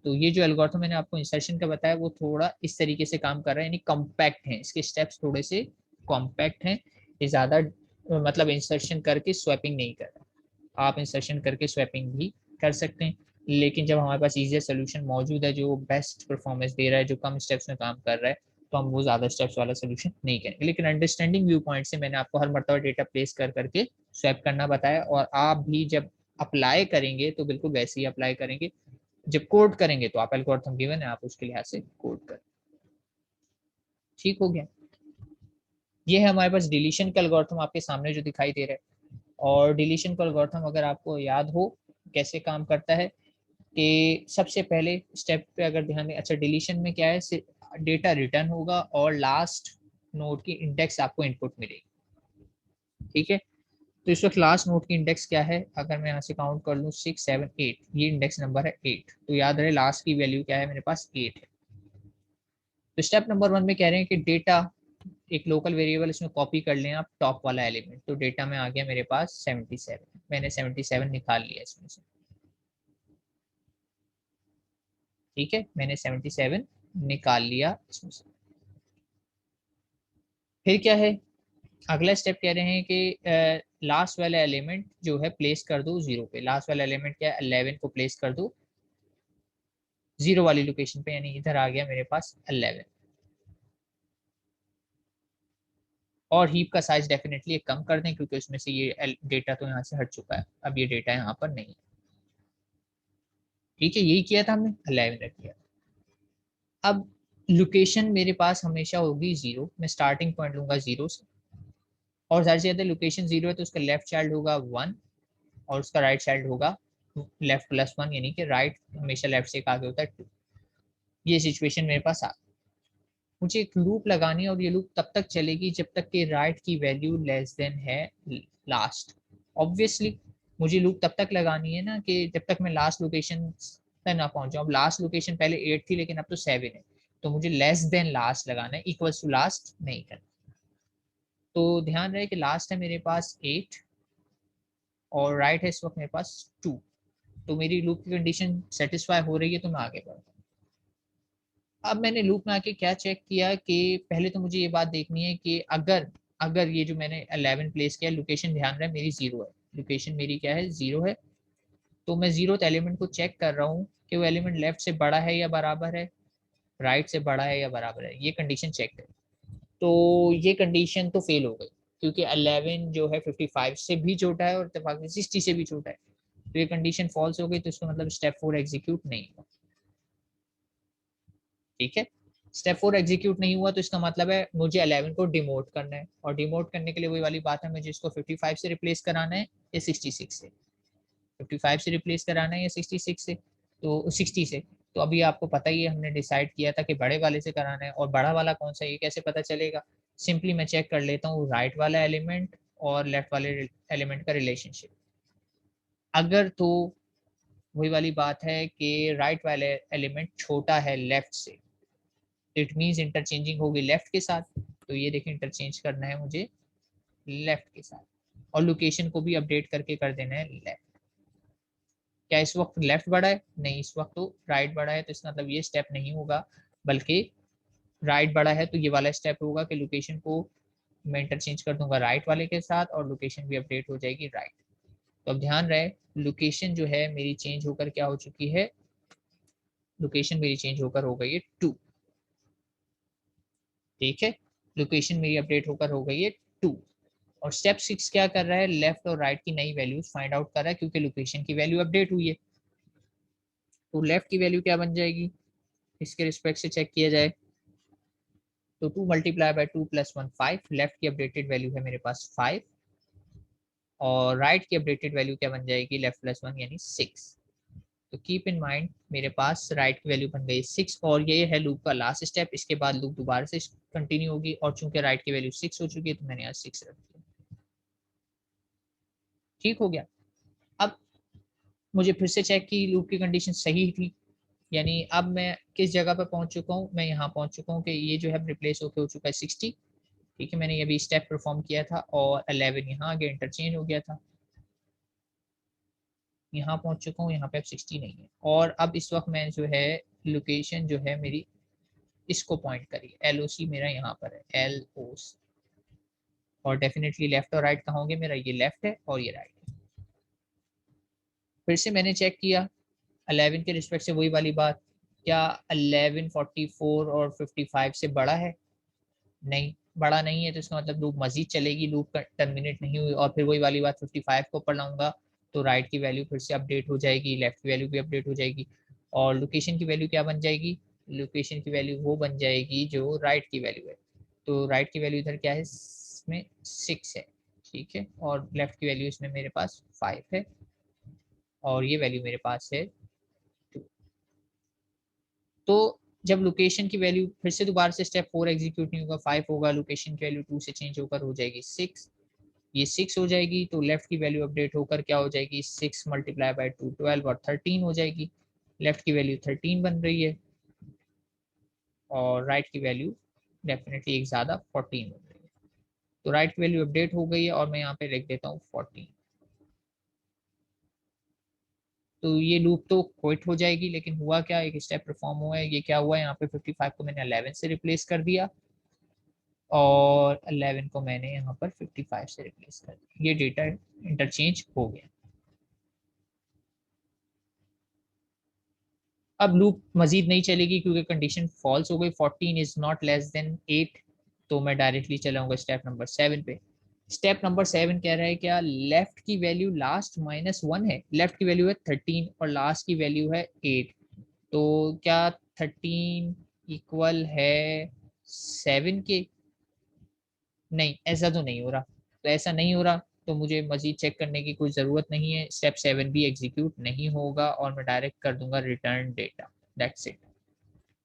तो ये जो एल्गोरिथम मैंने आपको इंसर्शन का बताया वो थोड़ा इस तरीके से काम कर रहा है, यानी कॉम्पैक्ट है, इसके स्टेप्स थोड़े से कॉम्पैक्ट हैं, ये ज्यादा मतलब इंसर्शन करके स्वैपिंग नहीं कर रहा। आप इंसर्शन करके स्वैपिंग भी कर सकते हैं, लेकिन जब हमारे पास इजियर सोल्यूशन मौजूद है जो बेस्ट परफॉर्मेंस दे रहा है, जो कम स्टेप्स में काम कर रहा है, तो हम वो ज्यादा स्टेप्स वाला सोल्यूशन नहीं करेंगे। लेकिन अंडरस्टैंडिंग व्यू पॉइंट से मैंने आपको हर मरतबा डेटा प्लेस कर करके स्वैप करना बताया, और आप भी जब अप्लाई करेंगे तो बिल्कुल वैसे ही अप्लाई करेंगे। जब कोड करेंगे तो आप एल्गोरिथम गिवन है, आप उसके लिहाज से कोड करें। ठीक हो गया। ये है हमारे पास डिलीशन का एल्गोरिथम आपके सामने जो दिखाई दे रहा है, और डिलीशन का एल्गोरिथम अगर आपको याद हो कैसे काम करता है, कि सबसे पहले स्टेप पे अगर ध्यान दें, अच्छा डिलीशन में क्या है, डेटा रिटर्न होगा और लास्ट नोड की इंडेक्स आपको इनपुट मिलेगी। ठीक है, तो इस वक्त लास्ट नोड की इंडेक्स क्या है, अगर मैं यहाँ से काउंट कर लूँ 6 7 8, ये इंडेक्स नंबर है 8, तो याद रहे लास्ट की वैल्यू क्या है मेरे पास 8 है। तो स्टेप नंबर 1 में कह रहे हैं कि डेटा एक लोकल वेरिएबल इसमें कॉपी कर लें आप टॉप वाला एलिमेंट, तो डेटा में आ गया मेरे पास 77, मैंने 77 निकाल लिया इसमें से। ठीक है, मैंने 77 निकाल लिया इसमें से। फिर क्या है, अगला स्टेप कह रहे हैं कि लास्ट वाला एलिमेंट जो है प्लेस कर दो 0 पे, लास्ट वाला एलिमेंट क्या है 11 को प्लेस कर दो 0 वाली लोकेशन पे, यानी इधर आ गया मेरे पास 11। और हीप का साइज डेफिनेटली कम कर दें क्योंकि उसमें से ये डेटा तो यहाँ से हट चुका है, अब ये डेटा यहाँ पर नहीं है। ठीक है, यही किया था हमने, 11 रख दिया। अब लोकेशन मेरे पास हमेशा होगी 0, मैं स्टार्टिंग पॉइंट लूंगा 0 से, और जाहिर सी बात है लोकेशन 0 है तो उसका लेफ्ट चाइल्ड होगा 1 और उसका राइट चाइल्ड होगा लेफ्ट +1, यानी कि राइट हमेशा लेफ्ट से आगे होता है 2। ये सिचुएशन मेरे पास आ, मुझे एक लूप लगानी है और ये लूप तब तक चलेगी जब तक कि राइट की वैल्यू लेस देन है लास्ट। ऑब्वियसली मुझे लूप तब तक लगानी है ना कि जब तक मैं लास्ट लोकेशन तक ना पहुंच जाऊं। अब लास्ट लोकेशन पहले 8 थी लेकिन अब तो 7 है, तो मुझे लेस देन लास्ट लगाना है, इक्वल्स टू लास्ट नहीं करना। तो ध्यान रहे कि लास्ट है मेरे पास 8 और राइट है इस वक्त मेरे पास 2, तो मेरी लूप की कंडीशन सेटिस्फाई हो रही है तो मैं आगे बढ़ता हूँ। अब मैंने लूप में आके क्या चेक किया कि पहले तो मुझे ये बात देखनी है कि अगर अगर ये जो मैंने 11 प्लेस किया, लोकेशन ध्यान रहे मेरी 0 है, लोकेशन मेरी क्या है 0 है, तो मैं 0th एलिमेंट को चेक कर रहा हूँ कि वो एलिमेंट लेफ्ट से बड़ा है या बराबर है, राइट से बड़ा है या बराबर है, ये कंडीशन चेक करें। तो ये कंडीशन तो फेल हो गई, क्योंकि 11 जो है 55 से भी छोटा है और इत्तेफाक से 60 से भी छोटा है। तो ये कंडीशन फॉल्स हो गई, तो इसका मतलब स्टेप 4 एग्जीक्यूट नहीं हुआ। ठीक है, स्टेप 4 एग्जीक्यूट नहीं हुआ, तो इसका मतलब है मुझे 11 को डिमोट करना है, और डिमोट करने के लिए वही वाली बात है, मुझे इसको 55 से रिप्लेस कराना है या 66 से। 55 से रिप्लेस कराना है या 66 से, तो 60 से। तो अभी आपको पता ही है, हमने डिसाइड किया था कि बड़े वाले से कराना है, और बड़ा वाला कौन सा है ये कैसे पता चलेगा? सिंपली मैं चेक कर लेता हूँ राइट वाला एलिमेंट और लेफ्ट वाले एलिमेंट का रिलेशनशिप। अगर तो वही वाली बात है कि राइट वाले एलिमेंट छोटा है लेफ्ट से, इट मीन्स इंटरचेंजिंग होगी लेफ्ट के साथ। तो ये देखिए इंटरचेंज करना है मुझे लेफ्ट के साथ, और लोकेशन को भी अपडेट करके कर देना है लेफ्ट। क्या इस वक्त लेफ्ट बड़ा है? नहीं, इस वक्त तो राइट बड़ा है, तो इसका मतलब ये स्टेप नहीं होगा, बल्कि राइट बड़ा है तो ये वाला स्टेप होगा कि लोकेशन को मैं इंटरचेंज कर दूंगा राइट वाले के साथ, और लोकेशन भी अपडेट हो जाएगी राइट। तो अब ध्यान रहे, लोकेशन जो है मेरी चेंज होकर क्या हो चुकी है? लोकेशन मेरी चेंज होकर हो गई है 2। ठीक है, लोकेशन मेरी अपडेट होकर हो गई है 2। और स्टेप 6 क्या कर रहा है? लेफ्ट और राइट की नई वैल्यूज फाइंड आउट कर रहा है, क्योंकि लोकेशन की वैल्यू अपडेट हुई है। तो लेफ्ट की वैल्यू क्या बन जाएगी इसके रिस्पेक्ट से चेक किया जाए, तो 2 मल्टीप्लाई बाय 2 प्लस 1 5। लेफ्ट की अपडेटेड वैल्यू है मेरे पास 5, और राइट की अपडेटेड वैल्यू क्या बन जाएगी? लेफ्ट प्लस 1 यानी 6। तो कीप इन माइंड मेरे पास राइट की वैल्यू बन गई 6, और ये है लूप का लास्ट स्टेप। इसके बाद लूप दोबारा से कंटिन्यू होगी, और चूंकि राइट की वैल्यू 6 हो चुकी है, तो मैंने यहाँ 6 रख दिया। ठीक हो गया। अब मुझे फिर से चेक की लूप की कंडीशन सही थी, यानी अब मैं किस जगह पर पहुंच चुका हूँ? मैं यहाँ पहुंच चुका हूँ कि ये जो है रिप्लेस होकर हो चुका है 60। ठीक है, मैंने ये भी स्टेप परफॉर्म किया था, और 11 यहाँ आगे इंटरचेंज हो गया था। यहाँ पहुंच चुका हूँ, यहाँ पे अब 60 नहीं है। और अब इस वक्त मैं जो है लोकेशन जो है मेरी इसको पॉइंट करिए, LOC मेरा यहाँ पर है, LOC। और डेफिनेटली लेफ्ट और राइट कहाँ होंगे? मेरा ये लेफ्ट है और ये राइट है। फिर से मैंने चेक किया 11 के रिस्पेक्ट से वही वाली बात, क्या 11 44 और 55 से बड़ा है? नहीं, बड़ा नहीं है, तो इसका मतलब लूप मजीद चलेगी, लूप टर्मिनेट नहीं हुई। और फिर वही वाली बात 55 को ऊपर लाऊंगा, तो राइट की वैल्यू फिर से अपडेट हो जाएगी, लेफ्ट की वैल्यू भी अपडेट हो जाएगी। और लोकेशन की वैल्यू क्या बन जाएगी? लोकेशन की वैल्यू वो बन जाएगी जो राइट की वैल्यू है। तो राइट की वैल्यू इधर क्या है? इसमें 6 है। ठीक है, और लेफ्ट की वैल्यू इसमें मेरे पास 5 है, और ये वैल्यू मेरे पास है 2। तो जब लोकेशन की वैल्यू फिर से दोबारा से स्टेप 4 एग्जीक्यूट नहीं होगा, 5 होगा, लोकेशन की वैल्यू 2 से चेंज होकर हो जाएगी 6। ये 6 हो जाएगी, तो लेफ्ट की वैल्यू अपडेट होकर क्या हो जाएगी? 6 मल्टीप्लाई बाय 2 12 और 13 हो जाएगी। लेफ्ट की वैल्यू 13 बन रही है, और राइट की वैल्यू डेफिनेटली एक ज़्यादा 14 बन रही है। तो राइट की वैल्यू अपडेट हो गई है, और मैं यहाँ पे लिख देता हूँ 14। तो ये लूप तो क्विट हो जाएगी, लेकिन हुआ क्या? एक स्टेप परफॉर्म हुआ है। ये क्या हुआ? यहाँ पे 55 को मैंने 11 से रिप्लेस कर दिया, और 11 को मैंने यहाँ पर 55 से रिप्लेस कर दिया। ये डेटा इंटरचेंज हो गया। अब लूप मजीद नहीं चलेगी, क्योंकि कंडीशन फॉल्स हो गई, 14 इज नॉट लेस देन 8। तो मैं डायरेक्टली चलाऊंगा स्टेप नंबर 7 पे। स्टेप नंबर 7 कह रहा है क्या? लेफ्ट की वैल्यू लास्ट -1 है, लेफ्ट की वैल्यू है 13 और लास्ट की वैल्यू है 8। तो क्या 13 इक्वल है 7 के? नहीं, ऐसा तो नहीं हो रहा। तो ऐसा नहीं हो रहा, तो मुझे मजीद चेक करने की कोई ज़रूरत नहीं है। स्टेप 7 भी एग्जीक्यूट नहीं होगा, और मैं डायरेक्ट कर दूंगा रिटर्न डेटा, दैट्स इट।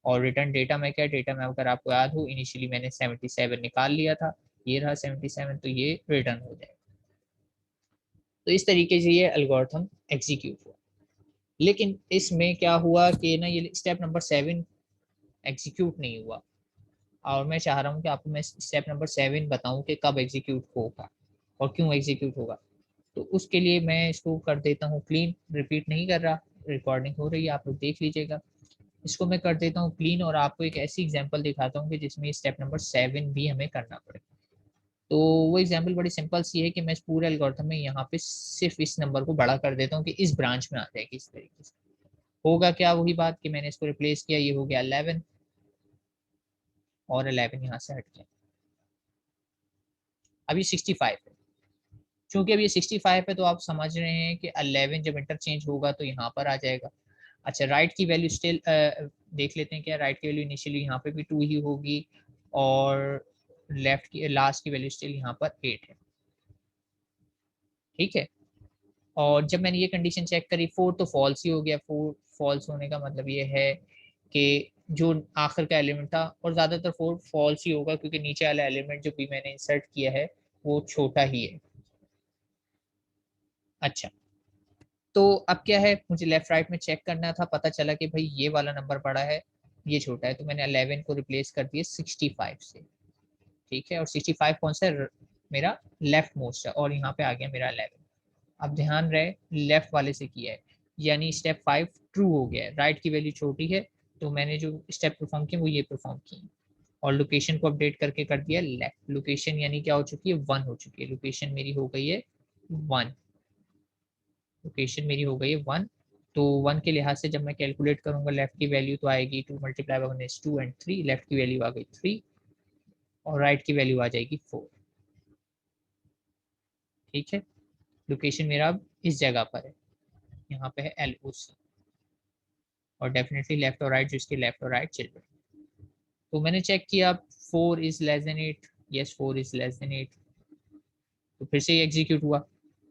और रिटर्न डेटा में क्या? डेटा में अगर आपको याद हो, इनिशियली मैंने 77 निकाल लिया था, ये रहा 77, तो ये रिटर्न हो जाएगा। तो इस तरीके से ये एल्गोरिथम एग्जीक्यूट हुआ। लेकिन इसमें क्या हुआ कि ना, ये स्टेप नंबर 7 एग्जीक्यूट नहीं हुआ, और मैं चाह रहा हूँ कि आपको मैं स्टेप नंबर 7 बताऊं कि कब एग्जीक्यूट होगा और क्यों एग्जीक्यूट होगा। तो उसके लिए मैं इसको कर देता हूँ क्लीन, रिपीट नहीं कर रहा, रिकॉर्डिंग हो रही है, आप लोग देख लीजिएगा। इसको मैं कर देता हूँ क्लीन, और आपको एक ऐसी एग्जांपल दिखाता हूँ कि जिसमें स्टेप नंबर 7 भी हमें करना पड़े। तो वो एग्जांपल बड़ी सिंपल सी है कि मैं इस पूरे एल्गोरिथम में यहाँ पे सिर्फ इस नंबर को बड़ा कर देता हूँ कि इस ब्रांच में आ जाएगी। इस तरीके से होगा क्या? वही बात कि मैंने इसको रिप्लेस किया, ये हो गया 11, और 11 यहाँ से हट गया। अब ये 65 है, क्योंकि अब ये 65 है तो आप समझ रहे हैं कि 11 जब इंटरचेंज होगा तो यहाँ पर आ जाएगा। अच्छा, राइट की वैल्यू स्टिल देख लेते हैं क्या। राइट की वैल्यू इनिशियली यहाँ पे भी 2 ही होगी और लेफ्ट की लास्ट की वैल्यू स्टिल यहाँ पर 8 है। ठीक है, और जब मैंने ये कंडीशन चेक करी 4 तो फॉल्स ही हो गया। 4 फॉल्स होने का मतलब ये है कि जो आखिर का एलिमेंट था, और ज्यादातर 4 फॉल्स ही होगा क्योंकि नीचे वाला एलिमेंट जो भी मैंने इंसर्ट किया है वो छोटा ही है। अच्छा, तो अब क्या है, मुझे लेफ्ट राइट में चेक करना था, पता चला कि भाई ये वाला नंबर बड़ा है ये छोटा है, तो मैंने 11 को रिप्लेस कर दिया 65 से। ठीक है, और 65 कौन सा है, मेरा लेफ्ट मोस्ट है, और यहाँ पे आ गया मेरा 11। अब ध्यान रहे लेफ्ट वाले से किया है, यानी स्टेप 5 ट्रू हो गया है। राइट की वैल्यू छोटी है तो मैंने जो स्टेप परफॉर्म किए वो ये परफॉर्म किए, और लोकेशन को अपडेट करके कर दिया लेफ्ट। लोकेशन यानी क्या हो चुकी है, 1 हो चुकी है। लोकेशन मेरी हो गई है 1। लोकेशन मेरी हो गई है 1। तो 1 के लिहाज से जब मैं कैलकुलेट करूंगा लेफ्ट की वैल्यू तो आएगी 2 multiply by 1 is 2 and 3। Left की वैल्यू आ गई 3 और राइट की वैल्यू आ जाएगी 4। ठीक है, लोकेशन मेरा अब इस जगह पर है, यहाँ पे है LOC, और डेफिनेटली लेफ्ट और राइट, जिसके लेफ्ट और राइट चिल्ड्रन। तो मैंने चेक किया 4 is less than 8। Yes, 4 is less than 8। तो फिर से ये एग्जीक्यूट हुआ।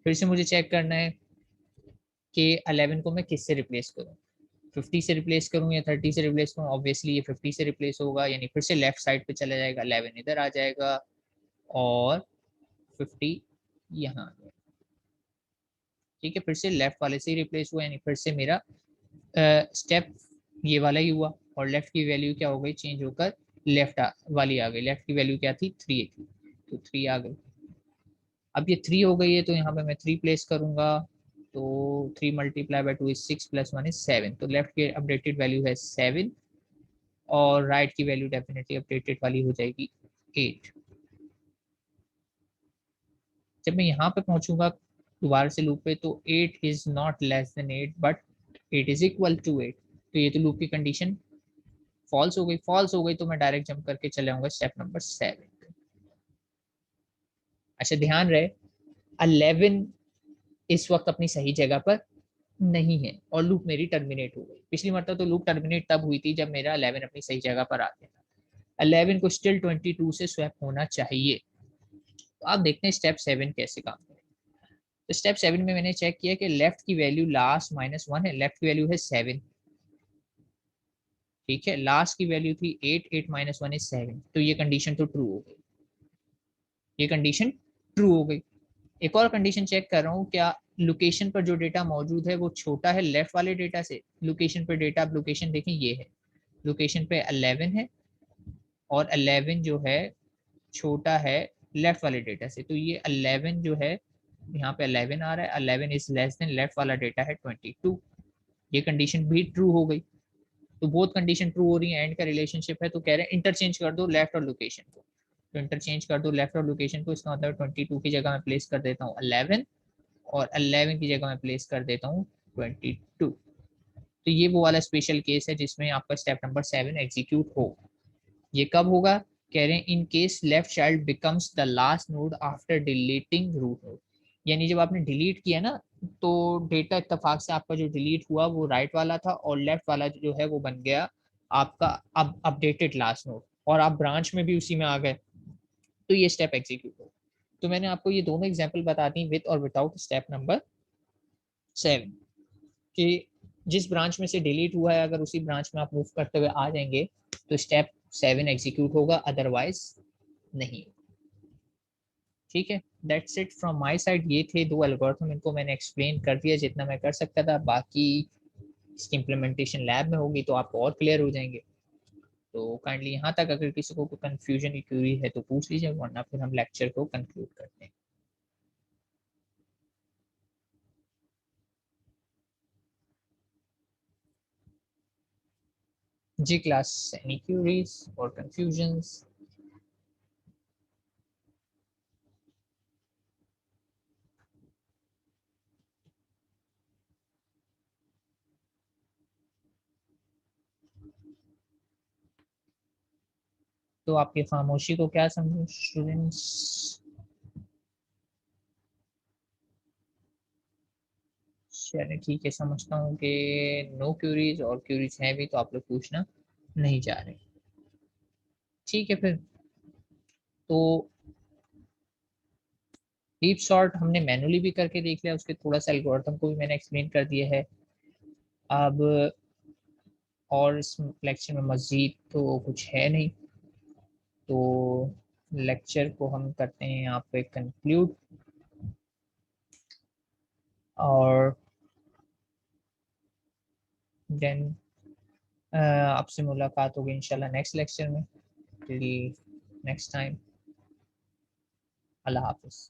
फिर से मुझे चेक करना है कि 11 को मैं किससे रिप्लेस करूँ, 50 से रिप्लेस करूँ या 30 से रिप्लेस करूँ। ऑब्वियसली ये 50 से रिप्लेस होगा, यानी फिर से लेफ्ट साइड पे चला जाएगा, 11 इधर आ जाएगा और 50 यहाँ आ जाएगा। ठीक है, फिर से लेफ्ट वाले से ही रिप्लेस हुआ, यानी फिर से मेरा स्टेप ये वाला ही हुआ, और लेफ्ट की वैल्यू क्या हो गई, चेंज होकर लेफ्ट वाली आ गई। लेफ्ट की वैल्यू क्या थी, 3 थी, तो 3 आ गई। अब ये 3 हो गई है तो यहाँ पे मैं 3 प्लेस करूंगा, तो 3 multiply by 2 is 6 plus 1 is 7। तो लेफ्ट की अपडेटेड वैल्यू है 7 और राइट की वैल्यू डेफिनेटली अपडेटेड वाली हो जाएगी 8। जब मैं यहाँ पे पहुंचूंगा दोबारा से लूप पे, तो 8 is not less than 8 but 8 is equal to 8। तो ये तो लूप की कंडीशन फॉल्स हो गई। फॉल्स हो गई तो मैं डायरेक्ट जंप करके चले जाऊंगा स्टेप नंबर 7। अच्छा, ध्यान रहे 11 इस वक्त अपनी सही जगह पर नहीं है और लूप मेरी टर्मिनेट हो गई। पिछली मरतबा तो लूप टर्मिनेट तब हुई थी जब मेरा 11 अपनी सही जगह पर आ गया था। 11 को स्टिल 22 से स्वैप होना चाहिए। तो आप देखते हैं स्टेप 7 कैसे काम करें। तो स्टेप 7 में मैंने चेक किया कि लेफ्ट की वैल्यू लास्ट -1 है, लेफ्ट की वैल्यू है 7। ठीक है, लास्ट की वैल्यू थी 8, 8 -1 इज 7, तो ये कंडीशन तो ट्रू हो गई। ये कंडीशन ट्रू हो गई। एक और कंडीशन चेक कर रहा हूँ, क्या लोकेशन पर जो डेटा मौजूद है वो छोटा है लेफ्ट वाले डेटा से। लोकेशन पर डेटा, आप लोकेशन देखें ये है, लोकेशन पे 11 है और 11 जो है छोटा है लेफ्ट वाले डेटा से। तो ये 11 जो है यहाँ पे 11 आ रहा है, 11 इज लेस देन लेफ्ट वाला डेटा है 22। ये कंडीशन भी ट्रू हो गई। तो बोथ कंडीशन ट्रू हो रही है, एंड का रिलेशनशिप है, तो कह रहे हैं इंटरचेंज कर दो लेफ्ट और लोकेशन को। तो इंटरचेंज कर दो लेफ्ट और लोकेशन को, इसका मतलब 22 की जगह मैं प्लेस कर देता हूँ 11 और 11 की जगह मैं प्लेस कर देता हूँ 22। तो ये वो वाला स्पेशल केस है जिसमें आपका स्टेप नंबर 7 एग्जीक्यूट हो। ये कब होगा, कह रहे हैं in case left child becomes the last node after deleting root node. यानी जब आपने डिलीट किया ना, तो डेटा इत्तेफाक से आपका जो डिलीट हुआ वो राइट वाला था और लेफ्ट वाला जो है वो बन गया आपका अब अपडेटेड लास्ट नोड, और आप ब्रांच में भी उसी में आ गए, तो ये स्टेप एग्जीक्यूट हो। तो मैंने आपको ये दोनों एग्जांपल बता दी विद और विदाउट स्टेप नंबर 7, कि जिस ब्रांच में से डिलीट हुआ है अगर उसी ब्रांच में आप मूव करते हुए आ जाएंगे तो स्टेप 7 एग्जीक्यूट होगा, अदरवाइज नहीं। ठीक है, that's it from my side. ये थे दो एल्गोरिथम, इनको मैंने एक्सप्लेन कर दिया जितना मैं कर सकता था। बाकी इसकी इम्प्लीमेंटेशन लैब में होगी तो आपको और क्लियर हो जाएंगे। तो काइंडली यहाँ तक अगर किसी को कोई कंफ्यूजन की क्यूरी है तो पूछ लीजिए, वरना फिर हम लेक्चर को कंक्लूड करते हैं। जी क्लास, एनी क्यूरीज और कंफ्यूजन्स? तो आपकी खामोशी को क्या समझूं स्टूडेंट्स? चलिए ठीक है, समझता हूँ कि नो क्यूरीज, और क्यूरीज हैं भी तो आप लोग पूछना नहीं चाह रहे। ठीक है फिर, तो डीप सॉर्ट हमने मैनुअली भी करके देख लिया, उसके थोड़ा सा एल्गोरिथम को भी मैंने एक्सप्लेन कर दिया है। अब और इस लेक्चर में मजीद तो कुछ है नहीं, तो लेक्चर को हम करते हैं यहाँ पे कंक्लूड, और देन आपसे मुलाकात होगी इंशाल्लाह नेक्स्ट लेक्चर में। टिल नेक्स्ट टाइम, अल्लाह हाफिज।